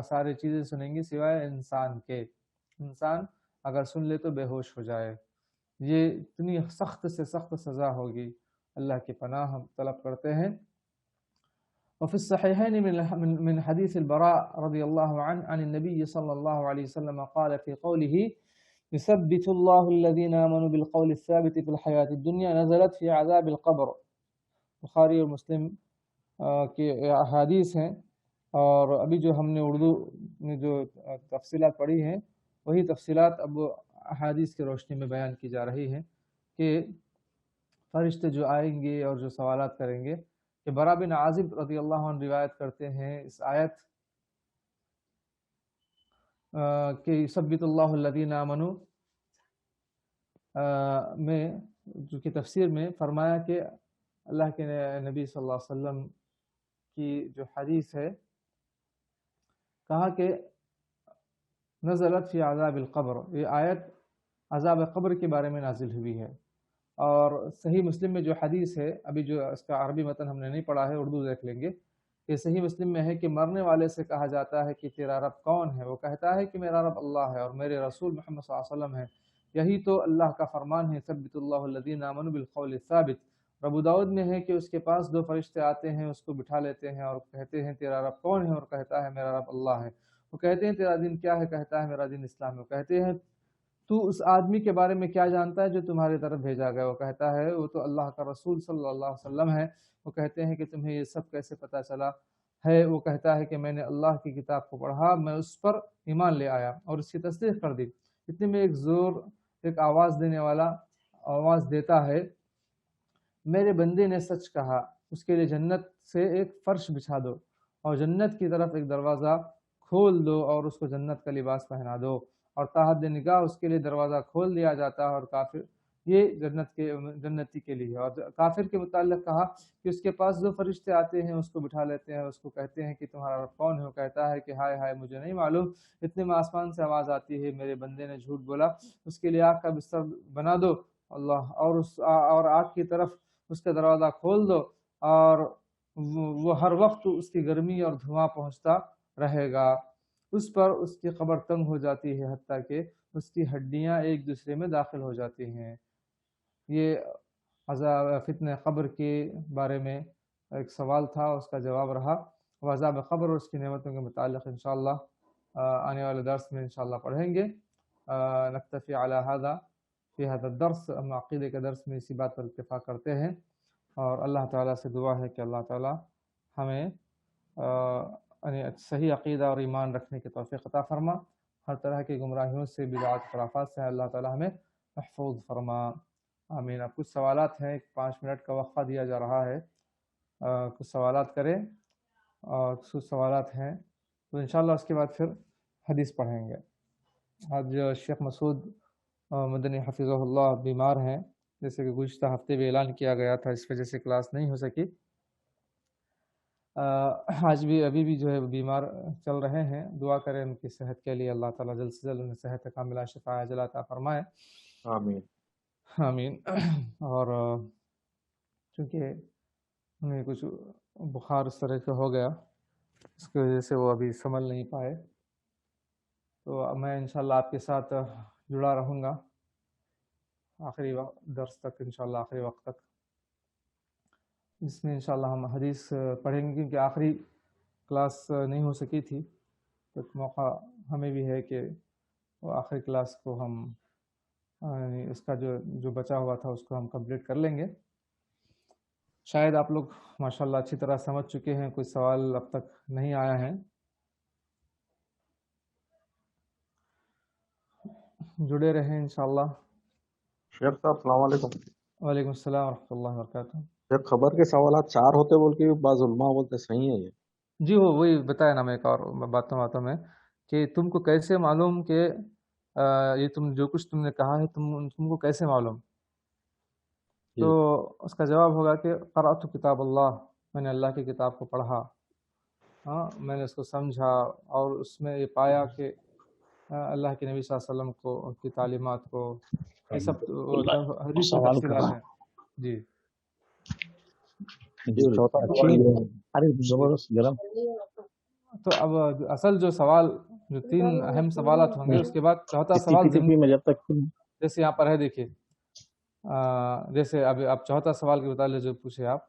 سارے چیزیں سنیں گی سوائے انسان کے. انسان اگر سن لے تو بے ہوش ہو جائے. یہ اتنی سخت سے سخت سزا ہوگی. اللہ کی پناہ ہم طلب کرتے ہیں. وفي الصحيحين من حديث البراء رضي الله عنه عن النبي صلى الله عليه وسلم قال في قوله يثبت الله الذين آمنوا بالقول الثابت في الحياة الدنيا نزلت في عذاب القبر. بخاری اور مسلم کے احادیث ہیں، اور ابھی جو ہم نے اردو میں جو تفصیلات پڑھی ہیں وہی تفصیلات اب احادیث کی روشنی میں بیان کی جا رہی ہیں کہ فرشتے جو آئیں گے اور جو سوالات کریں گے. کہ برا بن عازب رضی اللہ عنہ روایت کرتے ہیں اس آیت کہ یثبت اللہ الذین آمنوا میں جو کہ تفسیر میں فرمایا کہ اللہ کے نبی صلی اللہ علیہ وسلم کی جو حدیث ہے، کہا کہ نزلت فی عذاب القبر، یہ آیت عذاب قبر کے بارے میں نازل ہوئی ہے۔ اور صحیح مسلم میں جو حدیث ہے، ابھی جو اس کا عربی متن ہم نے نہیں پڑھا ہے، اردو دیکھ لیں گے، کہ صحیح مسلم میں ہے کہ مرنے والے سے کہا جاتا ہے کہ تیرا رب کون ہے؟ وہ کہتا ہے کہ میرا رب اللہ ہے اور میرے رسول محمد صلی اللہ علیہ وسلم ہے۔ یہی تو اللہ کا فرمان ہے، ثبت اللہ الذین آمنوا بالقول الثابت۔ ابو داؤد میں ہے کہ اس کے پاس دو فرشتے آتے ہیں، اس کو بٹھا لیتے ہیں اور کہتے ہیں تیرا رب کون ہے؟ اور کہتا ہے میرا رب اللہ ہے۔ وہ کہتے ہیں تیرا دین کیا ہے؟ کہتا ہے میرا دین اسلام ہے۔ وہ کہتے ہیں تو اس آدمی کے بارے میں کیا جانتا ہے جو تمہاری طرف بھیجا گیا؟ وہ کہتا ہے وہ تو اللہ کا رسول صلی اللہ علیہ وسلم ہے۔ وہ کہتے ہیں کہ تمہیں یہ سب کیسے پتہ چلا ہے؟ وہ کہتا ہے کہ میں نے اللہ کی کتاب کو پڑھا، میں اس پر ایمان لے آیا اور اس کی تصدیق کر دی۔ اتنے میں ایک آواز دینے والا آواز دیتا ہے، میرے بندے نے سچ کہا، اس کے لیے جنت سے ایک فرش بچھا دو اور جنت کی طرف ایک دروازہ کھول دو اور اس کو جنت کا لباس پہنا دو، اور تحت نگاہ اس کے لیے دروازہ کھول دیا جاتا ہے، اور کافر یہ جنتی کے لیے۔ اور کافر کے متعلق کہا کہ اس کے پاس دو فرشتے آتے ہیں، اس کو بٹھا لیتے ہیں، اس کو کہتے ہیں کہ تمہارا رب کون ہے؟ وہ کہتا ہے کہ ہائے ہائے مجھے نہیں معلوم۔ اتنے میں آسمان سے آواز آتی ہے، میرے بندے نے جھوٹ بولا، اس کے لیے آگ کا بستر بنا دو اللہ، اور آگ کی طرف اس کا دروازہ کھول دو، اور وہ ہر وقت اس کی گرمی اور دھواں پہنچتا رہے گا۔ اس پر اس کی قبر تنگ ہو جاتی ہے، حتیٰ کہ اس کی ہڈیاں ایک دوسرے میں داخل ہو جاتی ہیں۔ یہ عذاب فتنہ قبر کے بارے میں ایک سوال تھا، اس کا جواب رہا۔ عذاب قبر اور اس کی نعمتوں کے متعلق انشاءاللہ آنے والے درس میں انشاءاللہ پڑھیں گے۔ نکتفی علی هذا فی هذا الدرس، ہم عقیدے کے درس میں اسی بات پر اتفاق کرتے ہیں، اور اللہ تعالیٰ سے دعا ہے کہ اللہ تعالیٰ ہمیں صحیح عقیدہ اور ایمان رکھنے کی توفیق عطا فرما، ہر طرح کی گمراہیوں سے، بدعات، خرافات سے اللہ تعالیٰ ہمیں محفوظ فرما، آمین۔ اب کچھ سوالات ہیں، 5 منٹ کا وقفہ دیا جا رہا ہے، کچھ سوالات کریں، اور کچھ سوالات ہیں تو انشاءاللہ اس کے بعد پھر حدیث پڑھیں گے۔ آج شیخ مسعود مدنی حفظہ اللہ بیمار ہیں، جیسے کہ گزشتہ ہفتے بھی اعلان کیا گیا تھا، اس وجہ سے کلاس نہیں ہو سکی۔ آج بھی ابھی بھی جو ہے بیمار چل رہے ہیں، دعا کریں ان کی صحت کے لیے، اللہ تعالیٰ جلد سے جلد انہیں صحت کاملہ شفا عاجلہ عطا فرمائے، آمین آمین۔ اور چونکہ انہیں کچھ بخار اس طرح کا ہو گیا، اس کی وجہ سے وہ ابھی سنبھل نہیں پائے، تو میں انشاءاللہ آپ کے ساتھ جڑا رہوں گا آخری درس تک، انشاءاللہ آخری وقت تک، جس میں انشاءاللہ ہم حدیث پڑھیں گے، کیونکہ آخری کلاس نہیں ہو سکی تھی، تو ایک موقع ہمیں بھی ہے کہ وہ آخری کلاس کو ہم اس کا جو بچا ہوا تھا اس کو ہم کمپلیٹ کر لیں گے۔ شاید آپ لوگ ماشاءاللہ اچھی طرح سمجھ چکے ہیں، کوئی سوال اب تک نہیں آیا ہے، جڑے رہیں انشاءاللہ۔ شیخ صاحب السلام علیکم۔ وعلیکم السلام ورحمۃ اللہ وبرکاتہ۔ شیخ خبر کے سوالات 4 ہوتے بول کے بعض علماء بولتے صحیح ہے یہ؟ جی وہ وہی بتایا نا میں ایک اور باتوں میں کہ تم کو کیسے معلوم کہ یہ تم جو کچھ تم نے کہا ہے تم کو کیسے معلوم؟ تو اس کا جواب ہوگا کہ قرأت کتاب اللہ، میں نے اللہ کی کتاب کو پڑھا، ہاں میں نے اس کو سمجھا، اور اس میں یہ پایا کہ اللہ کے نبی صلی اللہ علیہ وسلم کو، ان کی تعلیمات کو، یہ سب حدیث میں تفصیلات ہیں۔ جی تو اب اصل جو سوال، جو 3 اہم سوالات ہوں گے، اس کے بعد چوتھا سوال جیسے یہاں پر ہے، دیکھیے جیسے اب چوتھا سوال کے متعلق جو پوچھے آپ،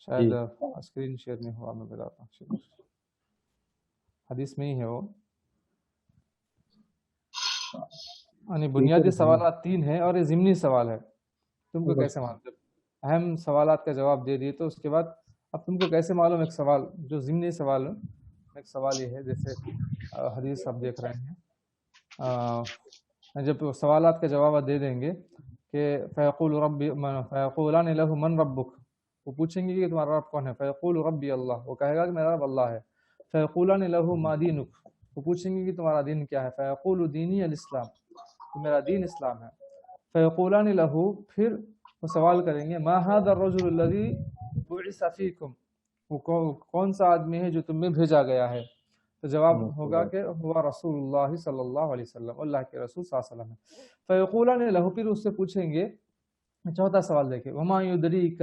شاید اسکرین شیئر نہیں ہوا، میں بتاتا ہوں، حدیث میں ہی ہے وہ، یعنی بنیادی سوالات 3 ہیں اور یہ ضمنی سوال ہے، تم کو کیسے معلوم؟ جب اہم سوالات کا جواب دے دیے تو اس کے بعد اب تم کو کیسے معلوم؟ ایک سوال جو ضمنی سوال ہے، ایک سوال یہ ہے، جیسے حدیث آپ دیکھ رہے ہیں، جب سوالات کا جواب دے دیں گے کہ فیقولان لہ من ربک، وہ پوچھیں گے کہ تمہارا رب کون ہے، فیقول ربی اللہ، وہ کہے گا کہ میرا رب اللہ ہے، فیقولان لہ ما دینک، وہ پوچھیں گے کہ تمہارا دین کیا ہے، فیقول دینی الاسلام، میرا دین اسلام ہے، فیقولان لہ، پھر وہ سوال کریں گے ما هذا الرجل الذي بعث فيكم، وہ کون سا آدمی ہے جو تم میں بھیجا گیا ہے؟ تو جواب ہوگا کہ ہوا رسول اللہ صلی اللہ علیہ وسلم، اللہ کے رسول صلی اللہ علیہ وسلم ہے۔ فیقولان لہ، پھر اس سے پوچھیں گے، چوتھا سوال دیکھیں، وما یدریک،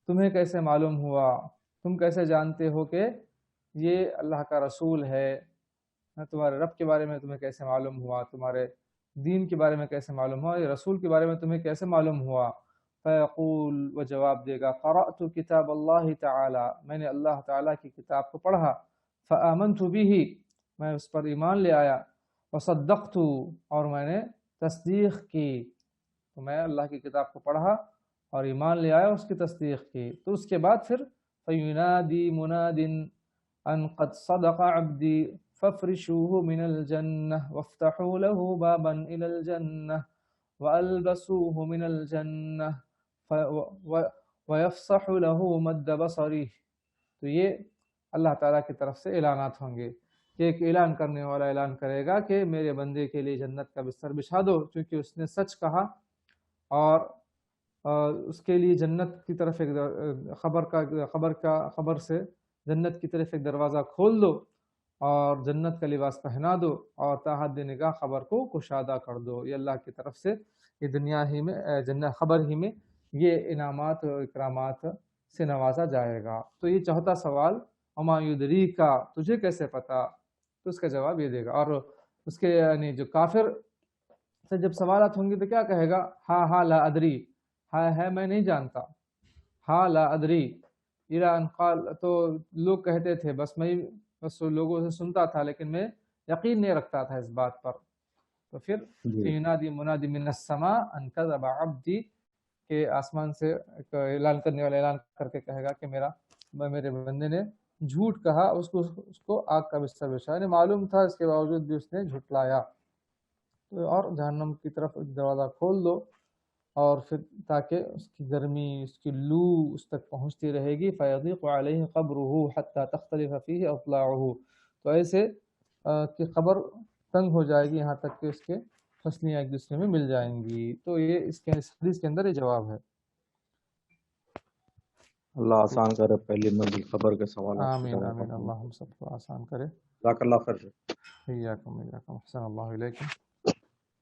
تمہیں کیسے معلوم ہوا، تم کیسے جانتے ہو کہ یہ اللہ کا رسول ہے؟ تمہارے رب کے بارے میں تمہیں کیسے معلوم ہوا، تمہارے دین کے بارے میں کیسے معلوم ہوا، یہ رسول کے بارے میں تمہیں کیسے معلوم ہوا؟ فیقول، وہ جواب دے گا، قرأت کتاب اللہ تعالی، میں نے اللہ تعالیٰ کی کتاب کو پڑھا، فآمنت به، میں اس پر ایمان لے آیا، وصدقت، اور میں نے تصدیق کی، تو میں اللہ کی کتاب کو پڑھا اور ایمان لے آیا، اس کی تصدیق کی۔ تو اس کے بعد پھر فَيُنَادِي مُنَادٍ أَن قَدْ صَدَقَ عَبْدِي فَافْرِشُوهُ مِنَ الْجَنَّةِ وَافْتَحُوا لَهُ بَابًا إِلَى الْجَنَّةِ وَأَلْبَسُوهُ مِنَ الْجَنَّةِ وَيَفْصَحُ لَهُ مَدَّ بَصَرِهِ۔ تو یہ اللہ تعالیٰ کی طرف سے اعلانات ہوں گے کہ ایک اعلان کرنے والا اعلان کرے گا کہ میرے بندے کے لیے جنت کا بستر بچھا دو، کیونکہ اس نے سچ کہا، اور اس کے لیے جنت کی طرف ایک خبر سے جنت کی طرف ایک دروازہ کھول دو، اور جنت کا لباس پہنا دو، اور تا حد نگاہ خبر کو کشادہ کر دو۔ یہ اللہ کی طرف سے یہ دنیا ہی میں جنت خبر ہی میں یہ انعامات و اکرامات سے نوازا جائے گا۔ تو یہ چوتھا سوال، وما یدریک، تجھے کیسے پتا، تو اس کا جواب یہ دے گا۔ اور اس کے یعنی جو کافر سے جب سوالات ہوں گے تو کیا کہے گا؟ ہاں لا ادری، ہاں ہے میں نہیں جانتا، ہاں لا ادری الی ان قال، تو لوگ کہتے تھے بس لوگوں سے سنتا تھا لیکن میں یقین نہیں رکھتا تھا اس بات پر۔ تو پھر ینادی منادی من السماء ان کذب عبدی، کہ آسمان سے ایک اعلان کرنے والا اعلان کر کے کہے گا کہ میرے بندے نے جھوٹ کہا، اس کو آگ کا بستر بچھایا، یعنی معلوم تھا، اس کے باوجود بھی اس نے جھٹلایا۔ اور جہنم کی طرف دروازہ کھول دو، اور پھر تاکہ اس کی گرمی، اس کی لو اس تک پہنچتی رہے گی۔ فَيَضِيقُ عَلَيْهِ قَبْرُهُ حَتَّى تَخْتَلِفَ فِيهِ أَضْلَاعُهُ، تو ایسے کہ قبر تنگ ہو جائے گی، یہاں تک کہ اس کے پسلیاں ایک دوسرے میں مل جائیں گی۔ تو یہ اس حدیث کے اندر یہ جواب ہے۔ اللہ آسان کرے پہلی منزل خبر کے سوالات۔ آمین آمین، اللہ ہم سب کو آسان کرے۔ جزاک اللہ خیر۔ ایاکم احسن اللہ علیکم۔